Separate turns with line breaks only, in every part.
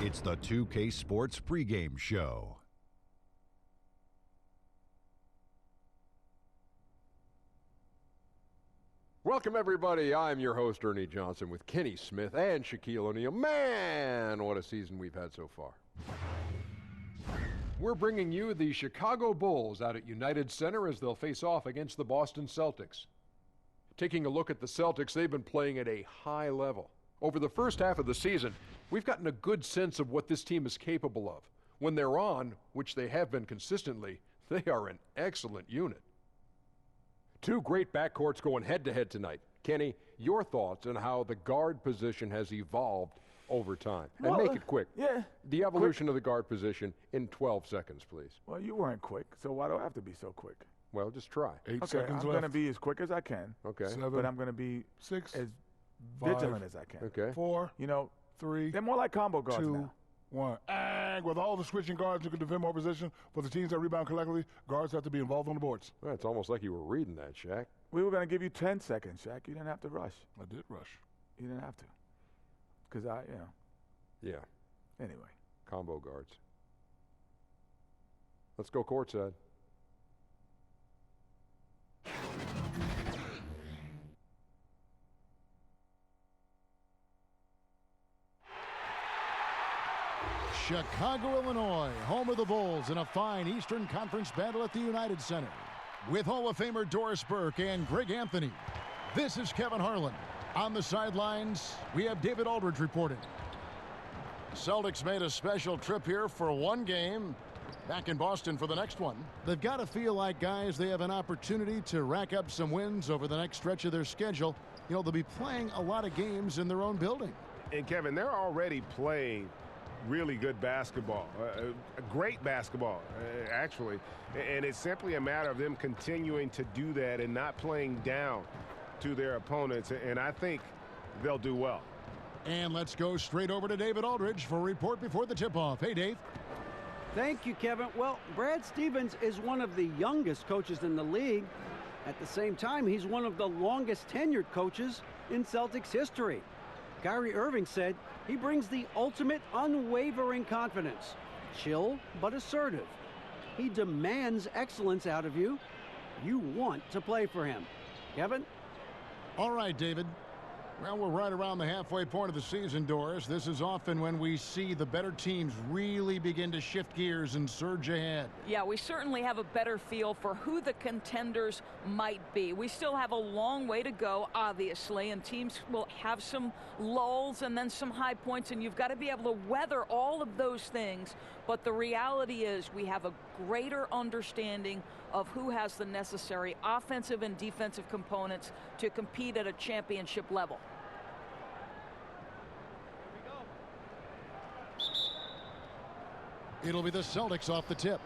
It's the 2K Sports pregame show.
Welcome, everybody. I'm your host, Ernie Johnson, with Kenny Smith and Shaquille O'Neal. Man, what a season we've had so far. We're bringing you the Chicago Bulls out at United Center as they'll face off against the Boston Celtics. Taking a look at the Celtics, they've been playing at a high level. Over the first half of the season, we've gotten a good sense of what this team is capable of. When they're on, which they have been consistently, they are an excellent unit. Two great backcourts going head-to-head tonight. Kenny, your thoughts on how the guard position has evolved over time? And make it quick.
Yeah.
The evolution of the guard position in 12 seconds, please.
Well, you weren't quick, so why do I have to be so quick?
Well, just try.
8
Okay,
seconds
I'm
left.
going to be as quick as I can.
Okay.
7,
But I'm going to be
6,
as
5,
vigilant as I can.
Okay.
4,
You know,
3,
they're more like combo guards
2,
now.
1. And with all the switching guards who can defend more position for the teams that rebound collectively, guards have to be involved on the boards.
Well, it's almost like you were reading that, Shaq.
We were going to give you 10 seconds, Shaq. You didn't have to rush.
I did rush.
You didn't have to. Because
Yeah,
anyway.
combo guards. Let's go courtside.
Chicago, Illinois, home of the Bulls in a fine Eastern Conference battle at the United Center. With Hall of Famer Doris Burke and Greg Anthony, this is Kevin Harlan. On the sidelines, we have David Aldridge reporting. Celtics made a special trip here for one game, back in Boston for the next one. They've got to feel like, guys, they have an opportunity to rack up some wins over the next stretch of their schedule. You know, they'll be playing a lot of games in their own building.
And Kevin, they're already playing really good basketball, great basketball, actually. And it's simply a matter of them continuing to do that and not playing down to their opponents. And I think they'll do well.
And let's go straight over to David Aldridge for a report before the tip-off. Hey, Dave.
Thank you, Kevin. Well, Brad Stevens is one of the youngest coaches in the league. At the same time, he's one of the longest tenured coaches in Celtics history. Kyrie Irving said he brings the ultimate unwavering confidence. Chill but assertive. He demands excellence out of you. You want to play for him. Kevin?
All right, David. Well, we're right around the halfway point of the season, Doris. This is often when we see the better teams really begin to shift gears and surge ahead.
Yeah, we certainly have a better feel for who the contenders might be. We still have a long way to go, obviously, and teams will have some lulls and then some high points, and you've got to be able to weather all of those things. But the reality is we have a greater understanding of who has the necessary offensive and defensive components to compete at a championship level.
It'll be the Celtics off the tip.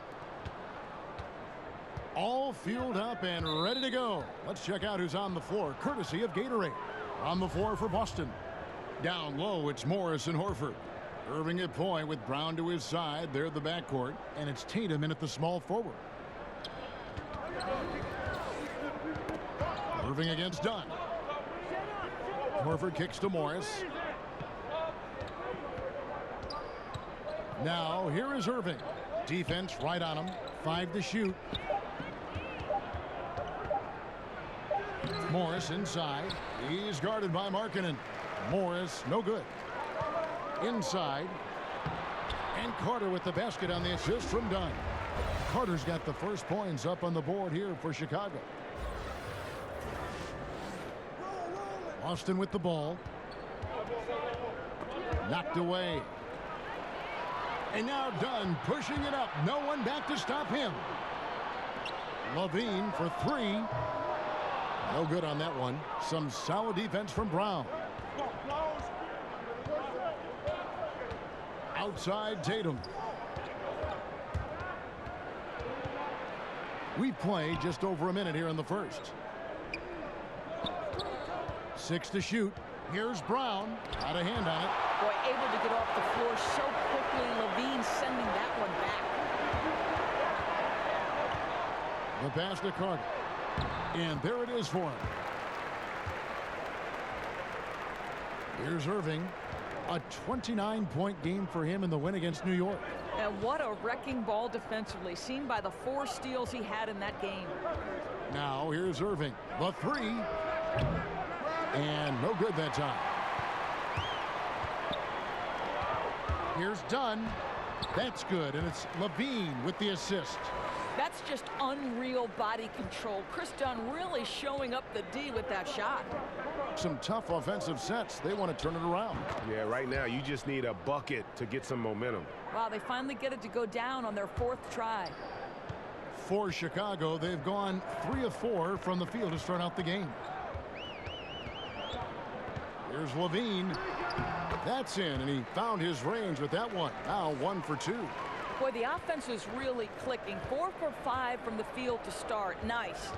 All fueled up and ready to go. Let's check out who's on the floor, courtesy of Gatorade. On the floor for Boston. Down low, it's Morris and Horford. Irving at point with Brown to his side. They're the backcourt, and it's Tatum in at the small forward. Irving against Dunn. Horford kicks to Morris. Now, here is Irving. Defense right on him. 5 to shoot. Morris inside. He's guarded by Markkanen. Morris, no good. Inside. And Carter with the basket on the assist from Dunn. Carter's got the first points up on the board here for Chicago. Austin with the ball. Knocked away. And now Dunn pushing it up. No one back to stop him. Levine for 3. No good on that one. Some solid defense from Brown. Outside Tatum. We've played just over a minute here in the first. 6 to shoot. Here's Brown. Got a hand on it.
Boy, able to get off the floor so quickly. Levine sending that one back.
The pass to Carter. And there it is for him. Here's Irving. A 29-point game for him in the win against New York.
And what a wrecking ball defensively, seen by the 4 steals he had in that game.
Now here's Irving. The 3. And no good that time. Here's Dunn. That's good, and it's Levine with the assist.
That's just unreal body control. Chris Dunn really showing up the D with that shot.
Some tough offensive sets. They want to turn it around.
Yeah, right now you just need a bucket to get some momentum.
Wow, they finally get it to go down on their 4th try.
For Chicago, they've gone 3 of 4 from the field to start out the game. Here's Levine. That's in, and he found his range with that one. Now 1 for 2.
Boy, the offense is really clicking. 4 for 5 from the field to start. Nice.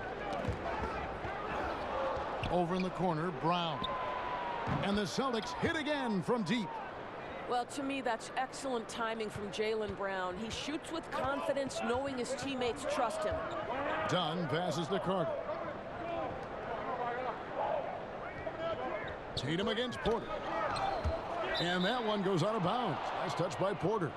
Over in the corner, Brown. And the Celtics hit again from deep.
Well, to me, that's excellent timing from Jaylen Brown. He shoots with confidence, knowing his teammates trust him.
Dunn passes to Carter. Tatum against Porter. And that one goes out of bounds. Nice touch by Porter.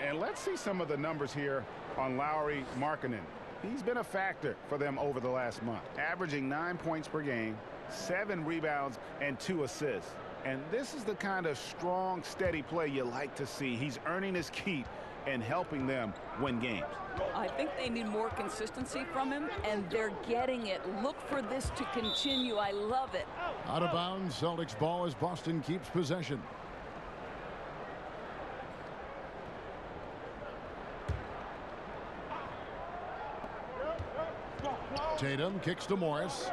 And let's see some of the numbers here on Lauri Markkanen. He's been a factor for them over the last month, averaging 9 points per game, 7 rebounds, and 2 assists. And this is the kind of strong, steady play you like to see. He's earning his keep and helping them win games.
I think they need more consistency from him, and they're getting it. Look for this to continue. I love it.
Out of bounds, Celtics ball as Boston keeps possession. Tatum kicks to Morris.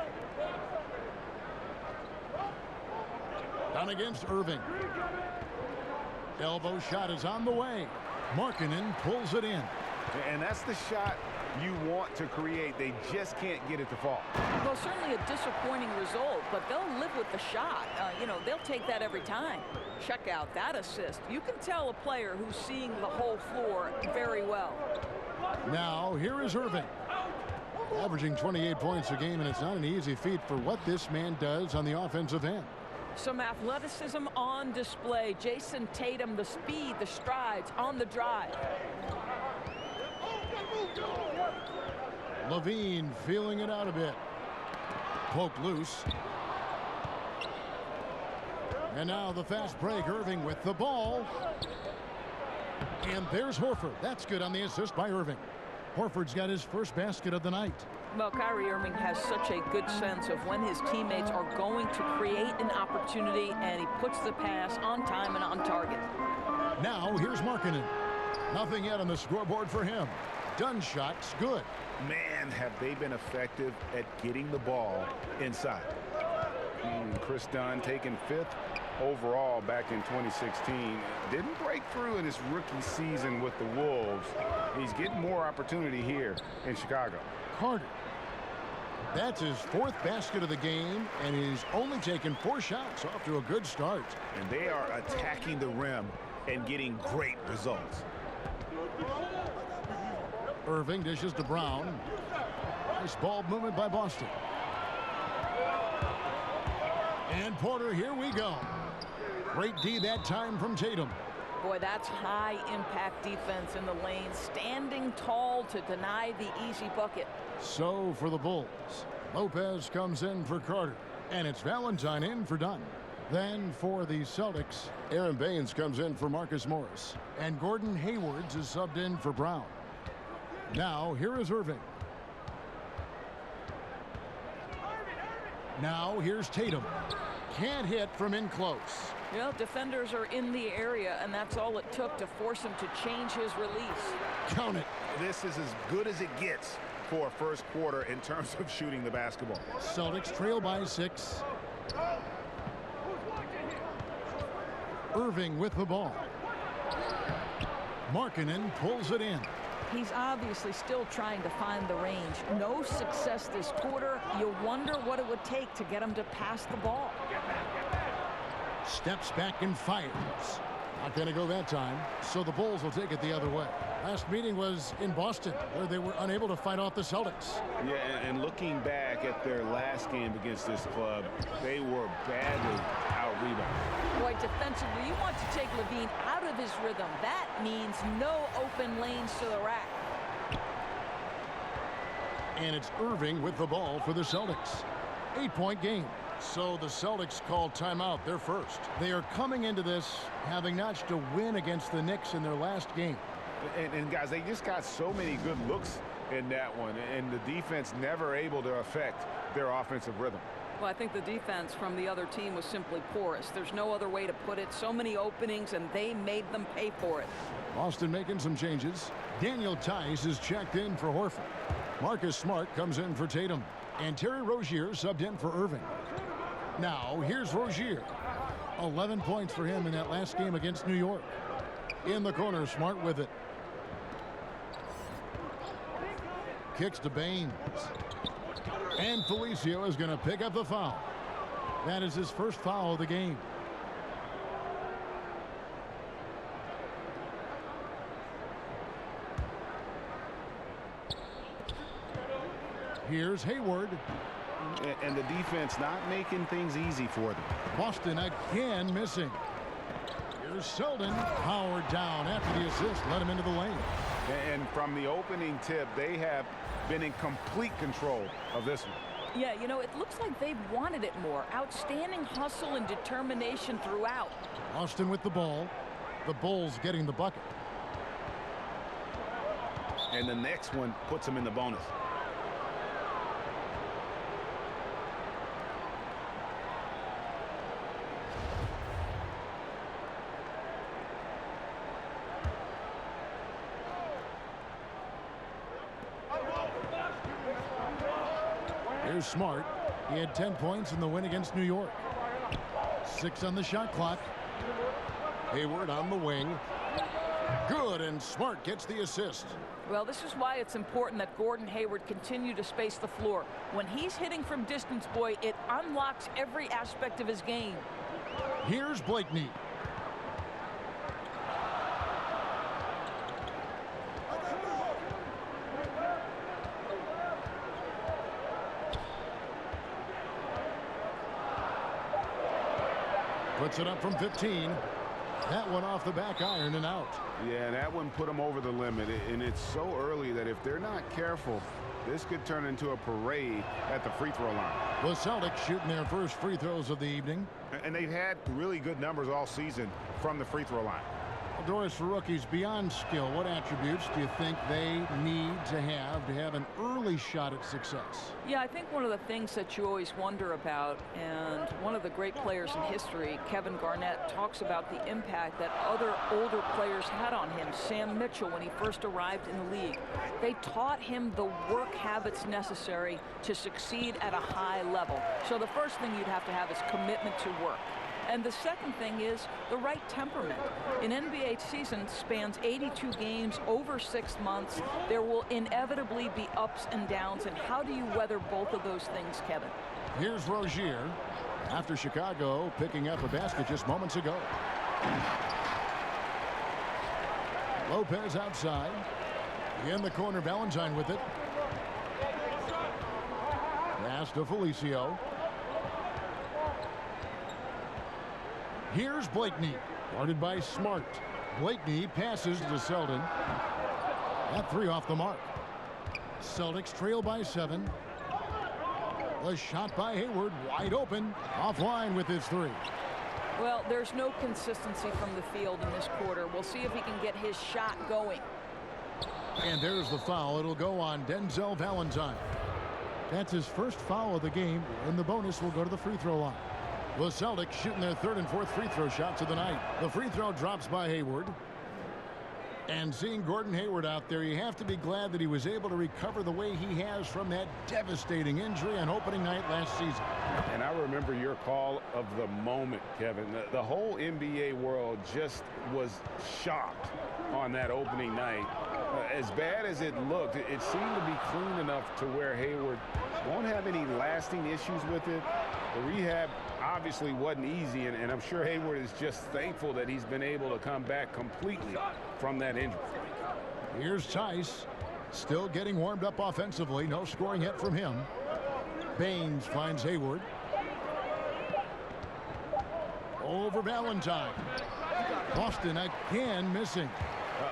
Down against Irving. Elbow shot is on the way. Markkanen pulls it in.
And that's the shot you want to create. They just can't get it to fall.
Well, certainly a disappointing result, but they'll live with the shot. You know, they'll take that every time. Check out that assist. You can tell a player who's seeing the whole floor very well.
Now, here is Irving. Averaging 28 points a game, and it's not an easy feat for what this man does on the offensive end.
Some athleticism on display. Jason Tatum, the speed, the strides on the drive.
Levine feeling it out a bit. Poked loose. And now the fast break. Irving with the ball. And there's Horford. That's good on the assist by Irving. Horford's got his first basket of the night.
Well, Kyrie Irving has such a good sense of when his teammates are going to create an opportunity, and he puts the pass on time and on target.
Now here's Markkanen. Nothing yet on the scoreboard for him. Dunn shot's good.
Man, have they been effective at getting the ball inside. Chris Dunn taking 5th overall back in 2016. Didn't break through in his rookie season with the Wolves. He's getting more opportunity here in Chicago.
Carter. That's his 4th basket of the game, and he's only taken 4 shots. Off to a good start.
And they are attacking the rim and getting great results.
Irving dishes to Brown. Nice ball movement by Boston. And Porter, here we go. Great D that time from Tatum.
Boy, that's high impact defense in the lane, standing tall to deny the easy bucket.
So for the Bulls, Lopez comes in for Carter, and it's Valentine in for Dunn. Then for the Celtics, Aaron Baines comes in for Marcus Morris, and Gordon Haywards is subbed in for Brown. Now here is Irving. Now here's Tatum. Can't hit from in close.
You know, defenders are in the area, and that's all it took to force him to change his release.
Count it.
This is as good as it gets for a first quarter in terms of shooting the basketball.
Celtics trail by 6. Irving with the ball. Markkanen pulls it in.
He's obviously still trying to find the range. No success this quarter. You wonder what it would take to get him to pass the ball.
Steps back and fires. Not going to go that time, so the Bulls will take it the other way. Last meeting was in Boston, where they were unable to fight off the Celtics.
Yeah, and looking back at their last game against this club, they were badly out-rebounded.
Boy, defensively, you want to take Levine out of his rhythm. That means no open lanes to the rack.
And it's Irving with the ball for the Celtics. 8-point game. So the Celtics call timeout, their first. They are coming into this having notched a win against the Knicks in their last game.
And guys, they just got so many good looks in that one, and the defense never able to affect their offensive rhythm.
Well, I think the defense from the other team was simply porous. There's no other way to put it. So many openings, and they made them pay for it.
Boston making some changes. Daniel Tice is checked in for Horford. Marcus Smart comes in for Tatum. And Terry Rozier subbed in for Irving. Now, here's Rozier. 11 points for him in that last game against New York. In the corner, Smart with it. Kicks to Baines. And Felicio is going to pick up the foul. That is his first foul of the game. Here's Hayward.
And the defense not making things easy for them.
Boston again missing. Here's Selden. Howard down after the assist. Let him into the lane.
And from the opening tip, they have been in complete control of this one.
Yeah, you know, it looks like they've wanted it more. Outstanding hustle and determination throughout.
Boston with the ball. The Bulls getting the bucket.
And the next one puts them in the bonus.
Here's Smart. He had 10 points in the win against New York. 6 on the shot clock. Hayward on the wing. Good, and Smart gets the assist.
Well, this is why it's important that Gordon Hayward continue to space the floor. When he's hitting from distance, boy, it unlocks every aspect of his game.
Here's Blakeney. Puts it up from 15. That one off the back iron and out.
Yeah, that one put them over the limit. And it's so early that if they're not careful, this could turn into a parade at the free throw line.
The Celtics shooting their first free throws of the evening.
And they've had really good numbers all season from the free throw line.
Well, Doris, for rookies, beyond skill, what attributes do you think they need to have an early shot at success?
Yeah, I think one of the things that you always wonder about, and one of the great players in history, Kevin Garnett, talks about the impact that other older players had on him. Sam Mitchell, when he first arrived in the league, they taught him the work habits necessary to succeed at a high level. So the first thing you'd have to have is commitment to work. And the second thing is the right temperament. An NBA season spans 82 games over 6 months. There will inevitably be ups and downs. And how do you weather both of those things, Kevin?
Here's Rozier after Chicago picking up a basket just moments ago. Lopez outside. In the corner, Valentine with it. Pass to Felicio. Here's Blakeney, guarded by Smart. Blakeney passes to Selden. That 3 off the mark. Celtics trail by 7. A shot by Hayward, wide open, offline with his 3.
Well, there's no consistency from the field in this quarter. We'll see if he can get his shot going.
And there's the foul. It'll go on Denzel Valentine. That's his first foul of the game, and the bonus will go to the free throw line. The Celtics shooting their 3rd and 4th free throw shots of the night. The free throw drops by Hayward. And seeing Gordon Hayward out there, you have to be glad that he was able to recover the way he has from that devastating injury on opening night last season.
And I remember your call of the moment, Kevin. The whole NBA world just was shocked on that opening night. As bad as it looked, it seemed to be clean enough to where Hayward Won't have any lasting issues with it. The rehab obviously wasn't easy, and I'm sure Hayward is just thankful that he's been able to come back completely from that injury.
Here's Tice, still getting warmed up offensively. No scoring yet from him. Baines finds Hayward. Over Valentine. Boston again missing.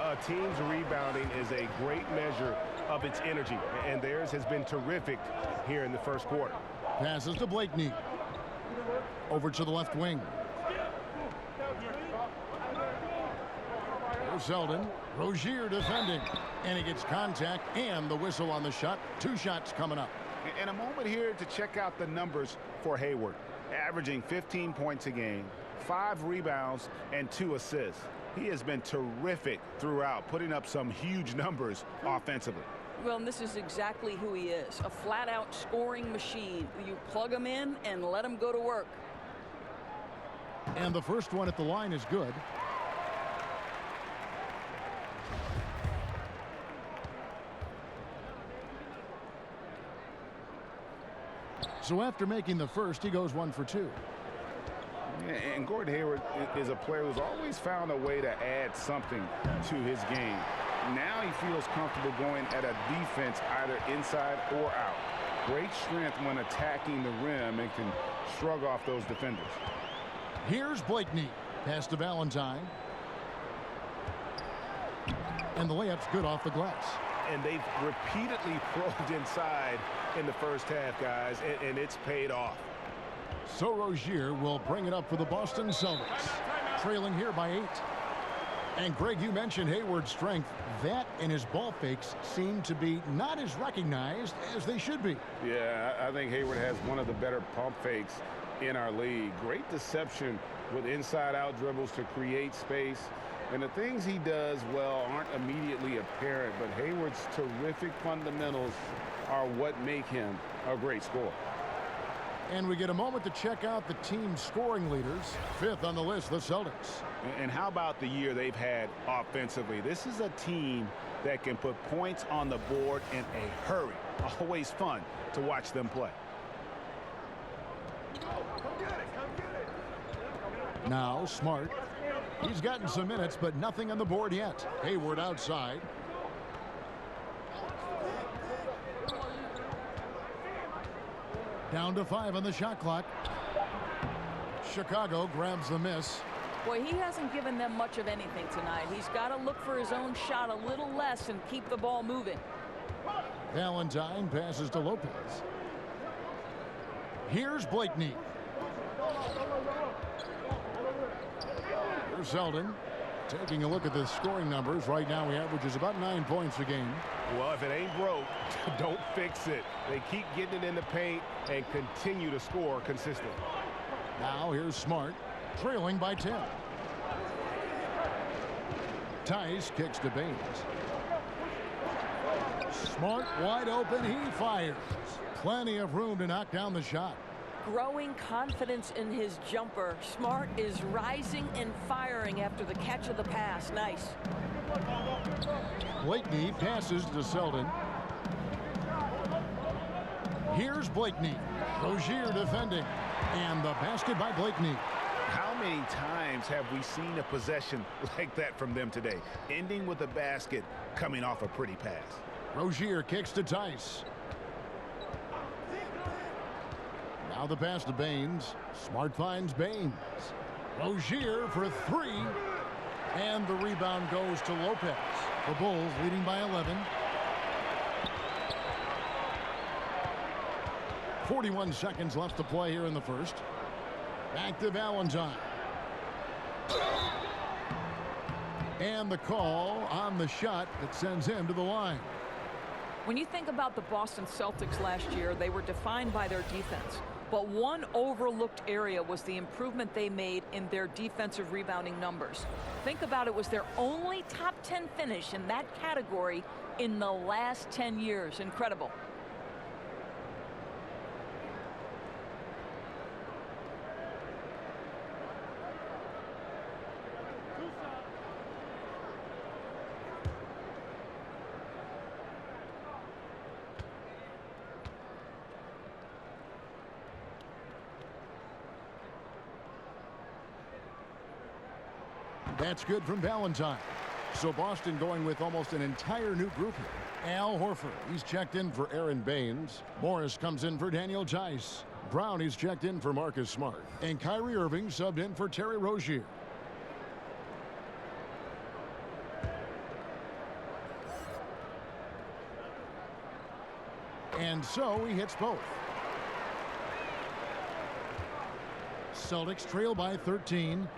A team's rebounding is a great measure of its energy, and theirs has been terrific here in the first quarter.
Passes to Blakeney. Over to the left wing. Here's Zeldin. Rozier defending. And he gets contact and the whistle on the shot. 2 shots coming up.
And a moment here to check out the numbers for Hayward. Averaging 15 points a game, 5 rebounds, and 2 assists. He has been terrific throughout, putting up some huge numbers offensively.
Well, and this is exactly who he is, a flat-out scoring machine. You plug him in and let him go to work.
And the first one at the line is good. So after making the first, he goes 1 for 2.
Yeah, and Gordon Hayward is a player who's always found a way to add something to his game. Now he feels comfortable going at a defense either inside or out. Great strength when attacking the rim and can shrug off those defenders.
Here's Blakeney. Pass to Valentine. And the layup's good off the glass.
And they've repeatedly probed inside in the first half, guys, and it's paid off.
So Rozier will bring it up for the Boston Celtics. Trailing here by 8. And Greg, you mentioned Hayward's strength. That and his ball fakes seem to be not as recognized as they should be.
Yeah, I think Hayward has one of the better pump fakes in our league. Great deception with inside-out dribbles to create space. And the things he does well aren't immediately apparent, but Hayward's terrific fundamentals are what make him a great scorer.
And we get a moment to check out the team's scoring leaders. 5th on the list, the Celtics.
And how about the year they've had offensively? This is a team that can put points on the board in a hurry. Always fun to watch them play.
Now Smart. He's gotten some minutes, but nothing on the board yet. Hayward outside. Down to 5 on the shot clock. Chicago grabs the miss.
Boy, he hasn't given them much of anything tonight. He's got to look for his own shot a little less and keep the ball moving.
Valentine passes to Lopez. Here's Blakeney. Here's Zeldin. Taking a look at the scoring numbers. Right now he averages about 9 points a game.
Well, if it ain't broke, don't fix it. They keep getting it in the paint and continue to score consistently.
Now here's Smart, trailing by 10. Tice kicks to Baines. Smart wide open, he fires. Plenty of room to knock down the shot.
Growing confidence in his jumper. Smart is rising and firing after the catch of the pass. Nice.
Blakeney passes to Zeldin. Here's Blakeney. Rozier defending. And the basket by Blakeney.
How many times have we seen a possession like that from them today? Ending with a basket, coming off a pretty pass.
Rozier kicks to Tice. Now the pass to Baines. Smart finds Baines. Rozier for 3. And the rebound goes to Lopez. The Bulls leading by 11. 41 seconds left to play here in the first. Back to Valentine. And the call on the shot that sends him to the line.
When you think about the Boston Celtics last year, they were defined by their defense. But one overlooked area was the improvement they made in their defensive rebounding numbers. Think about it, was their only top 10 finish in that category in the last 10 years. Incredible.
That's good from Valentine. So Boston going with almost an entire new group here. Al Horford, he's checked in for Aaron Baines. Morris comes in for Daniel Tice. Brown, he's checked in for Marcus Smart. And Kyrie Irving subbed in for Terry Rozier. And so he hits both. Celtics trail by 13.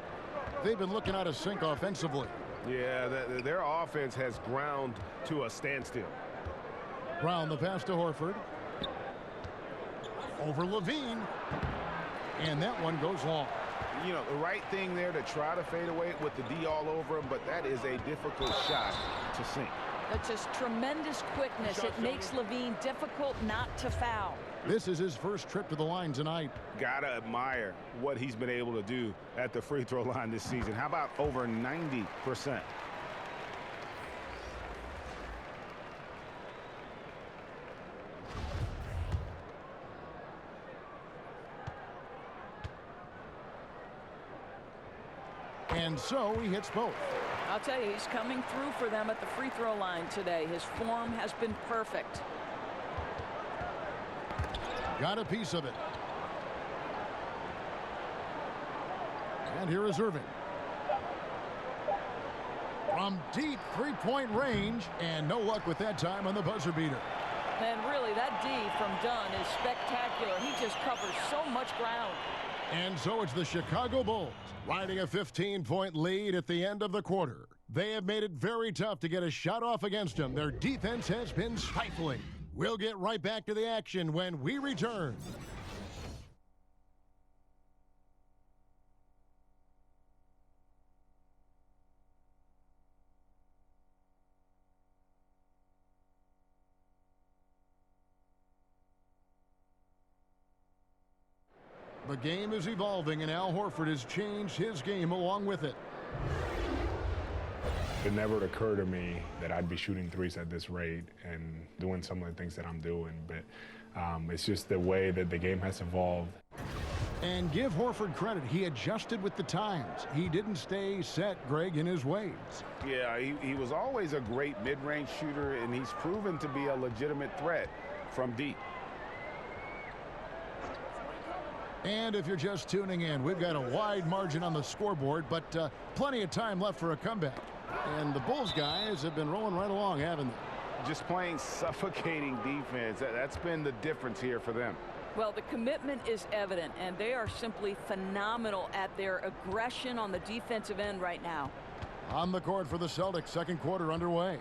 They've been looking out of sync offensively.
Yeah, their offense has ground to a standstill.
Brown, the pass to Horford. Over Levine. And that one goes long.
You know, the right thing there to try to fade away with the D all over him, but that is a difficult shot to sink.
That's just tremendous quickness. It makes Levine difficult not to foul.
This is his first trip to the line tonight.
Gotta admire what he's been able to do at the free throw line this season. How about over 90%?
And so he hits both.
I'll tell you, he's coming through for them at the free throw line today. His form has been perfect.
Got a piece of it. And here is Irving. From deep three-point range, and no luck with that time on the buzzer beater.
And really, that D from Dunn is spectacular. He just covers so much ground.
And so it's the Chicago Bulls riding a 15-point lead at the end of the quarter. They have made it very tough to get a shot off against them. Their defense has been stifling. We'll get right back to the action when we return. The game is evolving, and Al Horford has changed his game along with it.
It never occurred to me that I'd be shooting threes at this rate and doing some of the things that I'm doing, but it's just the way that the game has evolved.
And give Horford credit. He adjusted with the times. He didn't stay set, Greg, in his ways.
Yeah, he was always a great mid-range shooter, and he's proven to be a legitimate threat from deep.
And if you're just tuning in, we've got a wide margin on the scoreboard, but plenty of time left for a comeback. And the Bulls guys have been rolling right along, haven't they?
Just playing suffocating defense. That's been the difference here for them.
Well, the commitment is evident, and they are simply phenomenal at their aggression on the defensive end right now.
On the court for the Celtics, second quarter underway.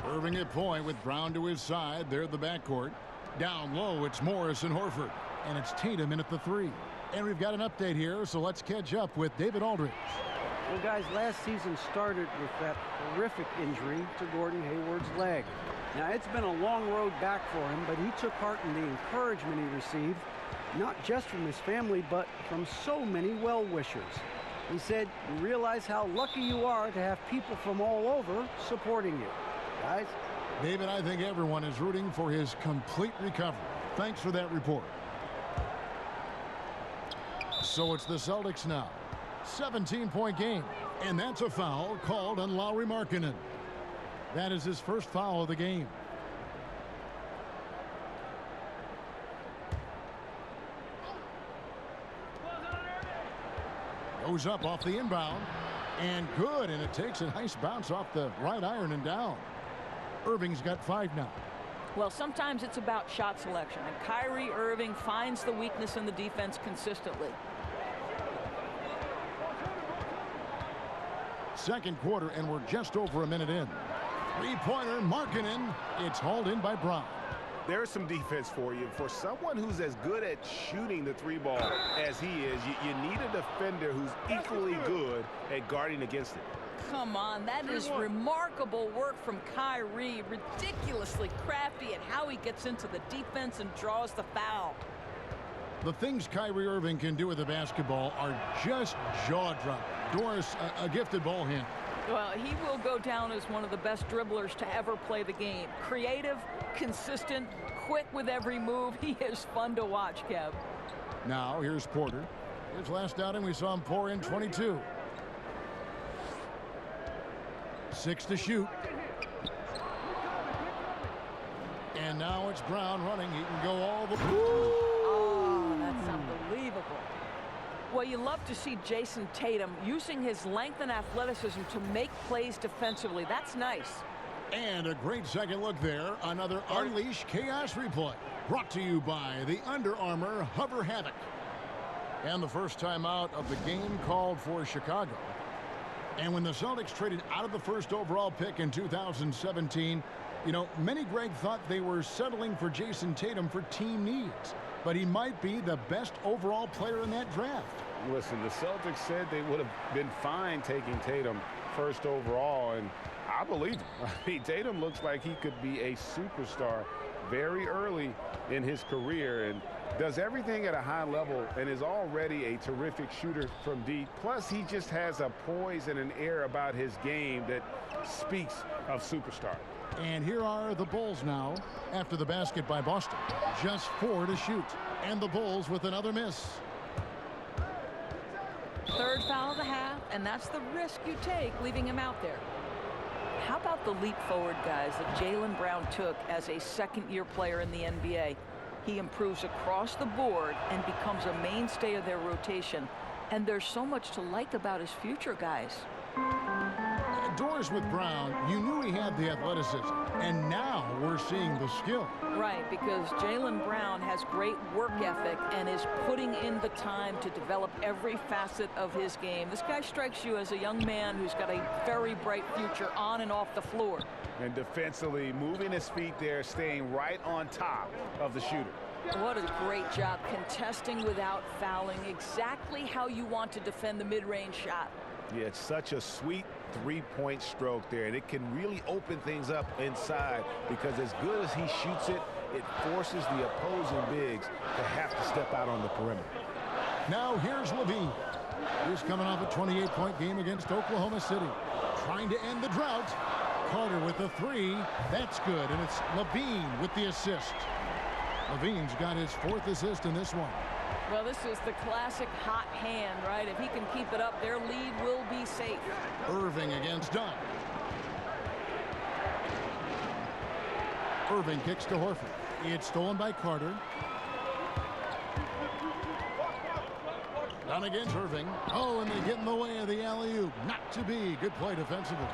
Irving at point with Brown to his side. They're the backcourt. Down low, it's Morris and Horford. And it's Tatum in at the three. And we've got an update here, so let's catch up with David Aldridge.
Well, guys, last season started with that horrific injury to Gordon Hayward's leg. Now, it's been a long road back for him, but he took heart in the encouragement he received, not just from his family, but from so many well-wishers. He said, "You realize how lucky you are to have people from all over supporting you." Guys?
David, I think everyone is rooting for his complete recovery. Thanks for that report. So it's the Celtics now. 17-point game. And that's a foul called on Lauri Markkanen. That is his first foul of the game. Goes up off the inbound. And good. And it takes a nice bounce off the right iron and down. Irving's got 5 now.
Well, sometimes it's about shot selection, and Kyrie Irving finds the weakness in the defense consistently.
Second quarter, and we're just over a minute in. Three-pointer, Markkanen. It's hauled in by Brown.
There's some defense for you. For someone who's as good at shooting the three ball as he is, you need a defender who's equally good at guarding against it.
Come on, that is remarkable work from Kyrie. Ridiculously crafty at how he gets into the defense and draws the foul.
The things Kyrie Irving can do with the basketball are just jaw-dropping. Doris, a gifted ball handler.
Well, he will go down as one of the best dribblers to ever play the game. Creative, consistent, quick with every move. He is fun to watch, Kev.
Now, here's Porter. His last outing, we saw him pour in 22. 6 to shoot. And now it's Brown running. He can go all the way.
Oh, that's unbelievable. Well, you love to see Jason Tatum using his length and athleticism to make plays defensively. That's nice.
And a great second look there. Another Unleash Chaos replay. Brought to you by the Under Armour Hover Havoc. And the first timeout of the game called for Chicago. And when the Celtics traded out of the first overall pick in 2017, you know, many, Greg, thought they were settling for Jason Tatum for team needs. But he might be the best overall player in that draft.
Listen, the Celtics said they would have been fine taking Tatum first overall, and I believe him. I mean, Tatum looks like he could be a superstar very early in his career and does everything at a high level and is already a terrific shooter from deep. Plus, he just has a poise and an air about his game that speaks of superstar.
And here are the Bulls now after the basket by Boston. Just 4 to shoot. And the Bulls with another miss.
Third foul of the half, and that's the risk you take leaving him out there. How about the leap forward, guys, that Jaylen Brown took as a second-year player in the NBA? He improves across the board and becomes a mainstay of their rotation. And there's so much to like about his future, guys.
Doris, with Brown, you knew he had the athleticism, and now we're seeing the skill.
Right, because Jaylen Brown has great work ethic and is putting in the time to develop every facet of his game. This guy strikes you as a young man who's got a very bright future on and off the floor.
And defensively, moving his feet there, staying right on top of the shooter.
What a great job contesting without fouling. Exactly how you want to defend the mid-range shot.
Yeah, it's such a sweet three-point stroke there, and it can really open things up inside because as good as he shoots it, it forces the opposing bigs to have to step out on the perimeter.
Now here's Levine. He's coming off a 28-point game against Oklahoma City. Trying to end the drought. Carter with the 3. That's good, and it's Levine with the assist. Levine's got his 4th assist in this one.
Well, this is the classic hot hand, right? If he can keep it up, their lead will be safe.
Irving against Dunn. Irving kicks to Horford. It's stolen by Carter. Dunn against Irving. Oh, and they get in the way of the alley-oop. Not to be. Good play defensively.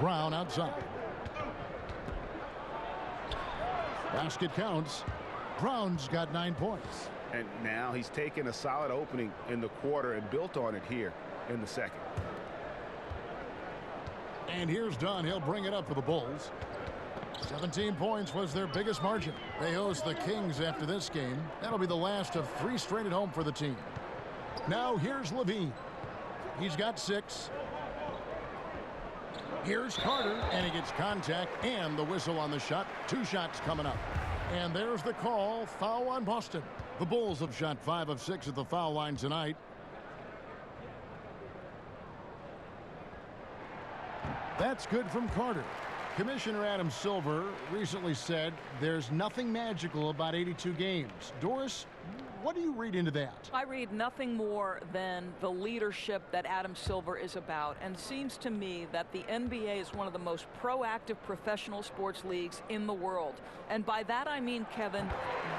Brown outside. Basket counts. Brown's got 9 points.
And now he's taken a solid opening in the quarter and built on it here in the second.
And here's Dunn. He'll bring it up for the Bulls. 17 points was their biggest margin. They host the Kings after this game. That'll be the last of 3 straight at home for the team. Now here's Levine. He's got 6. Here's Carter, and he gets contact and the whistle on the shot. 2 shots coming up. And there's the call. Foul on Boston. The Bulls have shot 5 of 6 at the foul line tonight. That's good from Carter. Commissioner Adam Silver recently said there's nothing magical about 82 games. Doris, what do you read into that?
I read nothing more than the leadership that Adam Silver is about. And it seems to me that the NBA is one of the most proactive professional sports leagues in the world. And by that I mean, Kevin,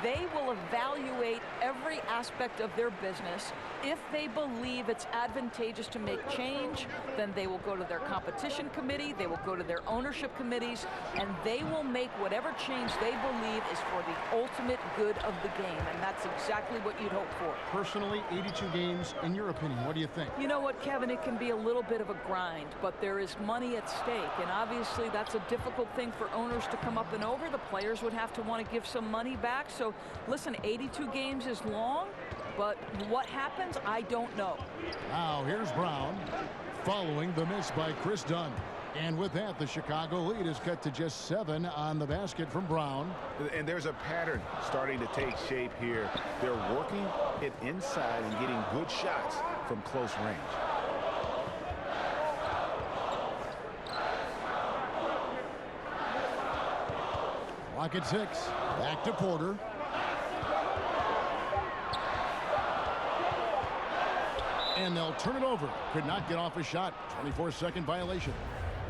they will evaluate every aspect of their business. If they believe it's advantageous to make change, then they will go to their competition committee, they will go to their ownership committees, and they will make whatever change they believe is for the ultimate good of the game. And that's exactly what you'd hope for.
Personally, 82 games, in your opinion, what do you think?
You know what, Kevin, it can be a little bit of a grind, but there is money at stake, and obviously that's a difficult thing for owners to come up and over. The players would have to want to give some money back. So listen, 82 games is long, but what happens, I don't know.
Now here's Brown following the miss by Chris Dunn. And with that, the Chicago lead is cut to just 7 on the basket from Brown.
And there's a pattern starting to take shape here. They're working it inside and getting good shots from close range.
Clock at 6. Back to Porter. And they'll turn it over. Could not get off a shot. 24-second violation.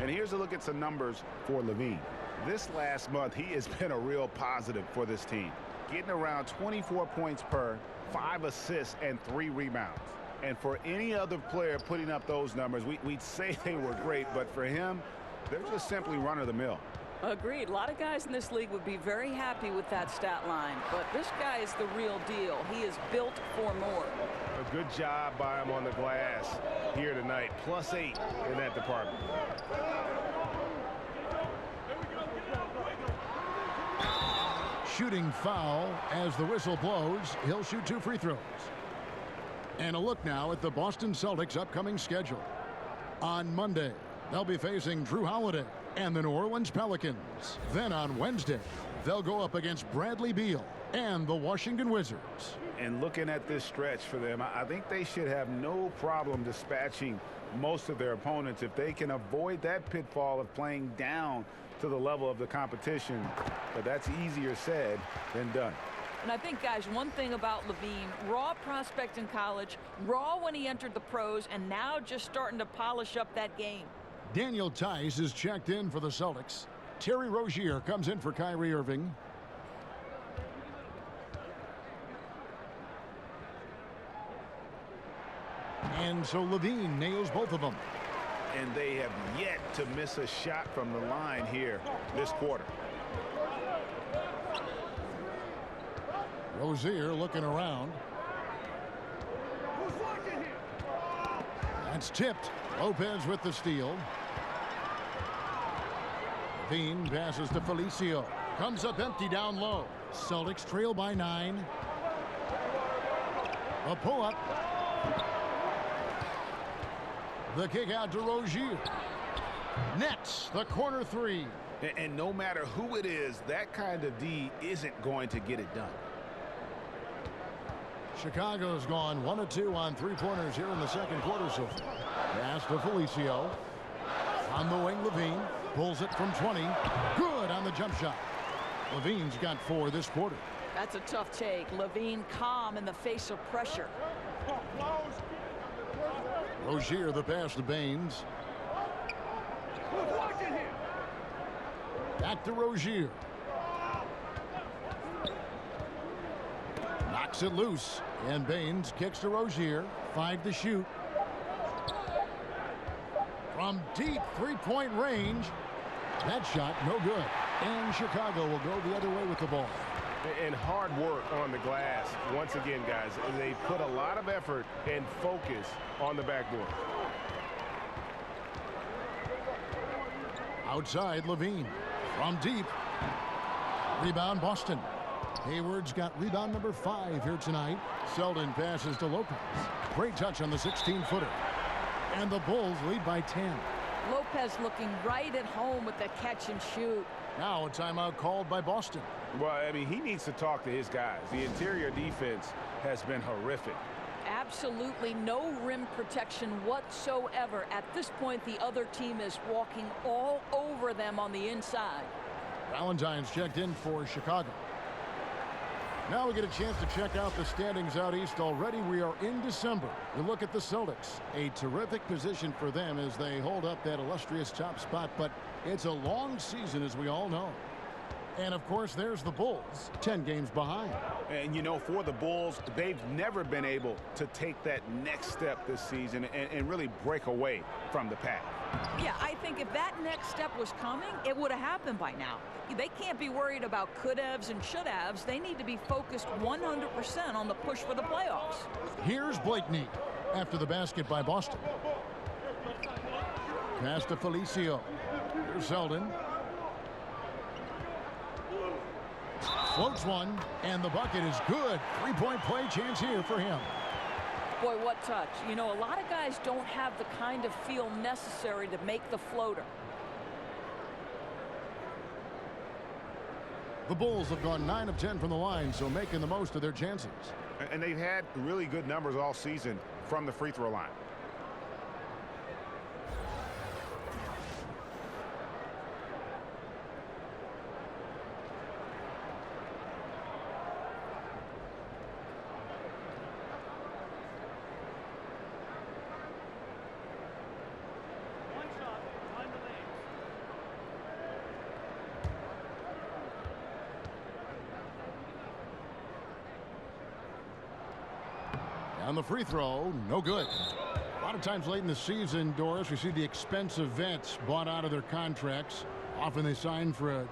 And here's a look at some numbers for Levine. This last month, he has been a real positive for this team. Getting around 24 points per, 5 assists, and 3 rebounds. And for any other player putting up those numbers, we'd say they were great, but for him, they're just simply run-of-the-mill.
Agreed. A lot of guys in this league would be very happy with that stat line, but this guy is the real deal. He is built for more.
A good job by him on the glass here tonight. +8 in that department.
Shooting foul as the whistle blows. He'll shoot 2 free throws. And a look now at the Boston Celtics' upcoming schedule. On Monday, they'll be facing Drew Holiday and the New Orleans Pelicans. Then on Wednesday, they'll go up against Bradley Beal and the Washington Wizards.
And looking at this stretch for them, I think they should have no problem dispatching most of their opponents if they can avoid that pitfall of playing down to the level of the competition. But that's easier said than done.
And I think, guys, one thing about Levine, raw prospect in college, raw when he entered the pros, and now just starting to polish up that game.
Daniel Tice is checked in for the Celtics. Terry Rozier comes in for Kyrie Irving. And so Levine nails both of them.
And they have yet to miss a shot from the line here this quarter.
Rozier looking around. That's tipped. Lopez with the steal. Levine passes to Felicio. Comes up empty down low. Celtics trail by 9. A pull-up. The kick out to Rozier. Nets the corner 3.
And no matter who it is, that kind of D isn't going to get it done.
Chicago's gone 1 of 2 on 3-pointers here in the second quarter so far. Pass to Felicio. On the wing, Levine pulls it from 20. Good on the jump shot. Levine's got 4 this quarter.
That's a tough take. Levine calm in the face of pressure.
Rozier the pass to Baines. Back to Rozier. Knocks it loose. And Baines kicks to Rozier. 5 to shoot. From deep 3-point range. That shot no good. And Chicago will go the other way with the ball.
And hard work on the glass. Once again, guys, they put a lot of effort and focus on the backboard.
Outside, Levine. From deep. Rebound, Boston. Hayward's got rebound number 5 here tonight. Selden passes to Lopez. Great touch on the 16-footer. And the Bulls lead by 10.
Lopez looking right at home with the catch and shoot.
Now a timeout called by Boston.
Well, I mean, he needs to talk to his guys. The interior defense has been horrific.
Absolutely no rim protection whatsoever. At this point, the other team is walking all over them on the inside.
Valentine's checked in for Chicago. Now we get a chance to check out the standings out east. Already we are in December. We look at the Celtics. A terrific position for them as they hold up that illustrious top spot, but it's a long season, as we all know. And of course, there's the Bulls, 10 games behind.
And you know, for the Bulls, they've never been able to take that next step this season and really break away from the pack.
Yeah, I think if that next step was coming, it would have happened by now. They can't be worried about could-haves and should-haves. They need to be focused 100% on the push for the playoffs.
Here's Blakeney after the basket by Boston. Pass to Felicio. Here's Selden. Floats one, and the bucket is good. 3-point play chance here for him.
Boy, what touch. You know, a lot of guys don't have the kind of feel necessary to make the floater.
The Bulls have gone 9 of 10 from the line, so making the most of their chances.
And they've had really good numbers all season from the free throw line.
On the free throw, no good. A lot of times late in the season, Doris, we see the expensive vets bought out of their contracts. Often they sign for a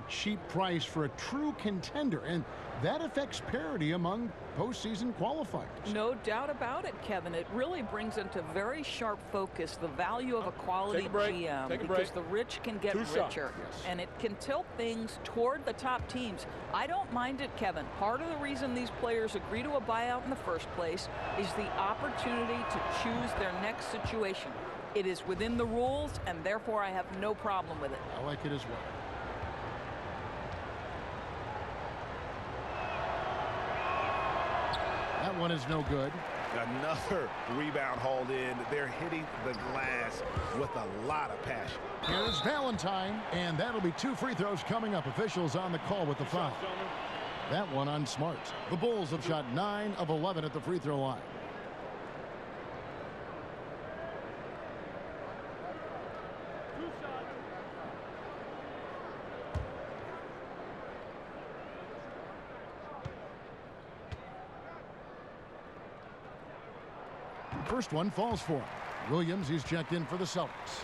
cheap price for a true contender, and that affects parity among postseason qualifiers.
No doubt about it, Kevin. It really brings into very sharp focus the value of a quality GM, because the rich can get richer, and it can tilt things toward the top teams. I don't mind it, Kevin. Part of the reason these players agree to a buyout in the first place is the opportunity to choose their next situation. It is within the rules, and therefore I have no problem with it.
I like it as well. That one is no good.
Another rebound hauled in. They're hitting the glass with a lot of passion.
Here's Valentine, and that'll be 2 free throws coming up. Officials on the call with the foul. That one on Smart. The Bulls have shot 9 of 11 at the free throw line. First one falls for him. Williams, he's checked in for the Celtics.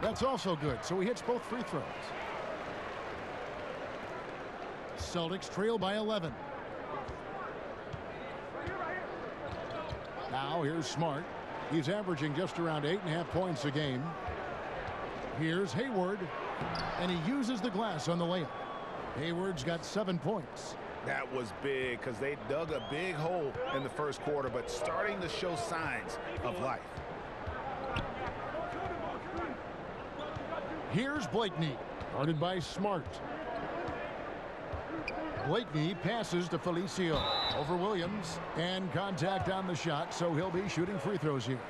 That's also good, so he hits both free throws. Celtics trail by 11. Now here's Smart. He's averaging just around 8.5 points a game. Here's Hayward, and he uses the glass on the layup. Hayward's got 7 points.
That was big because they dug a big hole in the first quarter, but starting to show signs of life.
Here's Blakeney, guarded by Smart. Blakeney passes to Felicio over Williams, and contact on the shot, so he'll be shooting free throws here.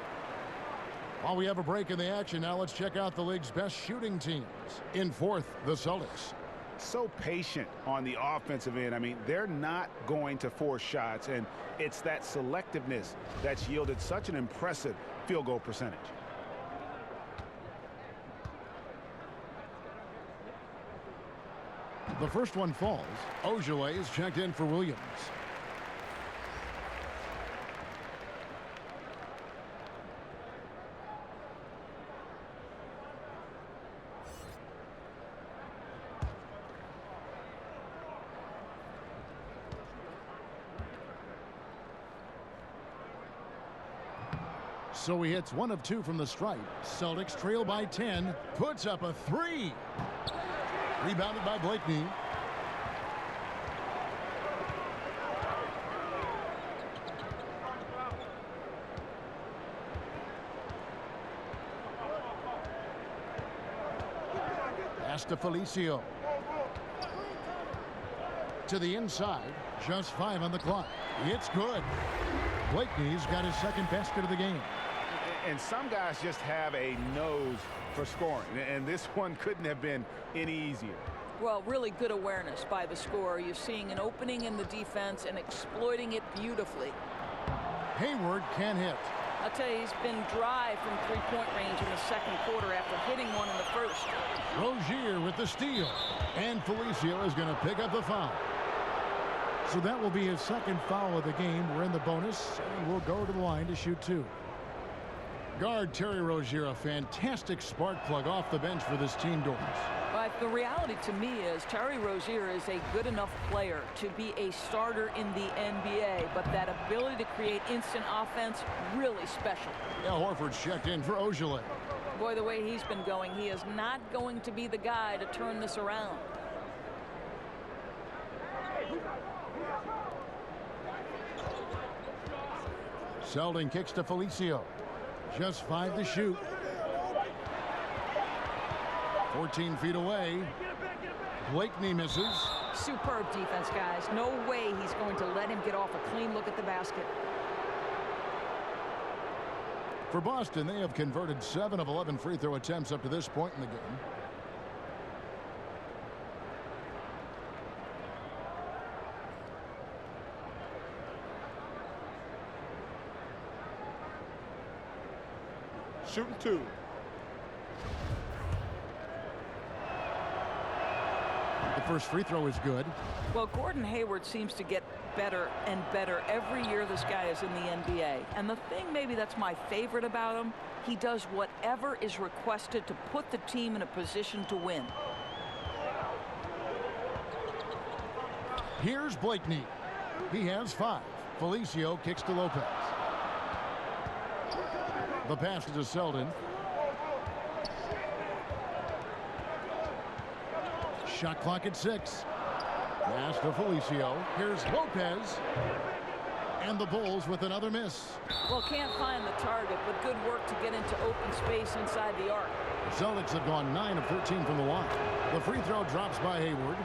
While we have a break in the action, now let's check out the league's best shooting teams. In fourth, the Celtics.
So patient on the offensive end. I mean, they're not going to force shots, and it's that selectiveness that's yielded such an impressive field goal percentage.
The first one falls. Ojale is checked in for Williams. So he hits 1 of 2 from the stripe. Celtics trail by 10. Puts up a 3. Rebounded by Blakeney. Pass to Felicio. To the inside. Just 5 on the clock. It's good. Blakeney's got his second basket of the game.
And some guys just have a nose for scoring, and this one couldn't have been any easier.
Well, really good awareness by the scorer. You're seeing an opening in the defense and exploiting it beautifully.
Hayward can hit.
I'll tell you, he's been dry from three-point range in the second quarter after hitting one in the first.
Rozier with the steal, and Felicio is going to pick up the foul. So that will be his second foul of the game. We're in the bonus, and we'll go to the line to shoot 2. Guard Terry Rozier, a fantastic spark plug off the bench for this team, Doris.
But the reality to me is Terry Rozier is a good enough player to be a starter in the NBA, but that ability to create instant offense, really special.
Al Horford's checked in for Ojale.
Boy, the way he's been going, he is not going to be the guy to turn this around.
Selden kicks to Felicio. Just 5 to shoot. 14 feet away. Blakeney misses.
Superb defense, guys. No way he's going to let him get off a clean look at the basket.
For Boston, they have converted 7 of 11 free throw attempts up to this point in the game.
shooting 2.
The first free throw is good.
Well, Gordon Hayward seems to get better and better every year this guy is in the NBA. And the thing maybe that's my favorite about him, he does whatever is requested to put the team in a position to win.
Here's Blakeney. He has 5. Felicio kicks to Lopez. The pass to Selden. Shot clock at 6. Pass to Felicio. Here's Lopez. And the Bulls with another miss.
Well, can't find the target, but good work to get into open space inside the arc.
The Celtics have gone 9 of 13 from the line. The free throw drops by Hayward.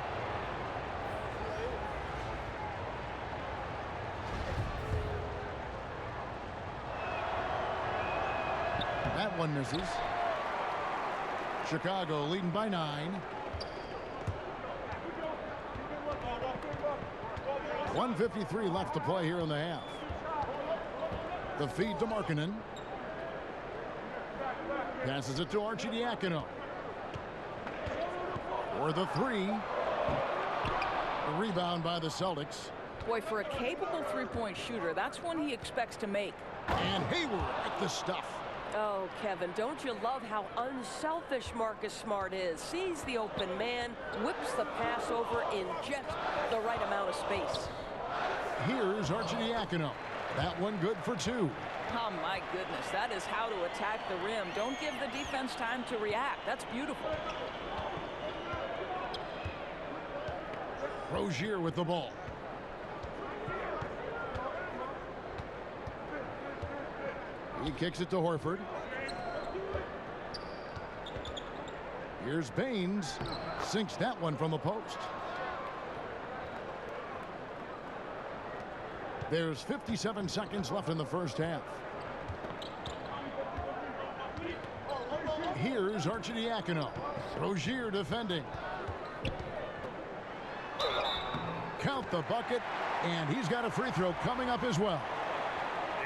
That one misses. Chicago leading by 9. 1:53 left to play here in the half. The feed to Markkanen. Passes it to Arcidiacono. For the 3. The rebound by the Celtics.
Boy, for a capable three-point shooter, that's one he expects to make.
And Hayward at the stuff.
Oh, Kevin, don't you love how unselfish Marcus Smart is? Sees the open man, whips the pass over in just the right amount of space.
Here's Arcidiacono. That one good for 2.
Oh, my goodness. That is how to attack the rim. Don't give the defense time to react. That's beautiful.
Rozier with the ball. He kicks it to Horford. Here's Baines. Sinks that one from the post. There's 57 seconds left in the first half. Here's Arcidiacono. Rozier defending. Count the bucket, and he's got a free throw coming up as well.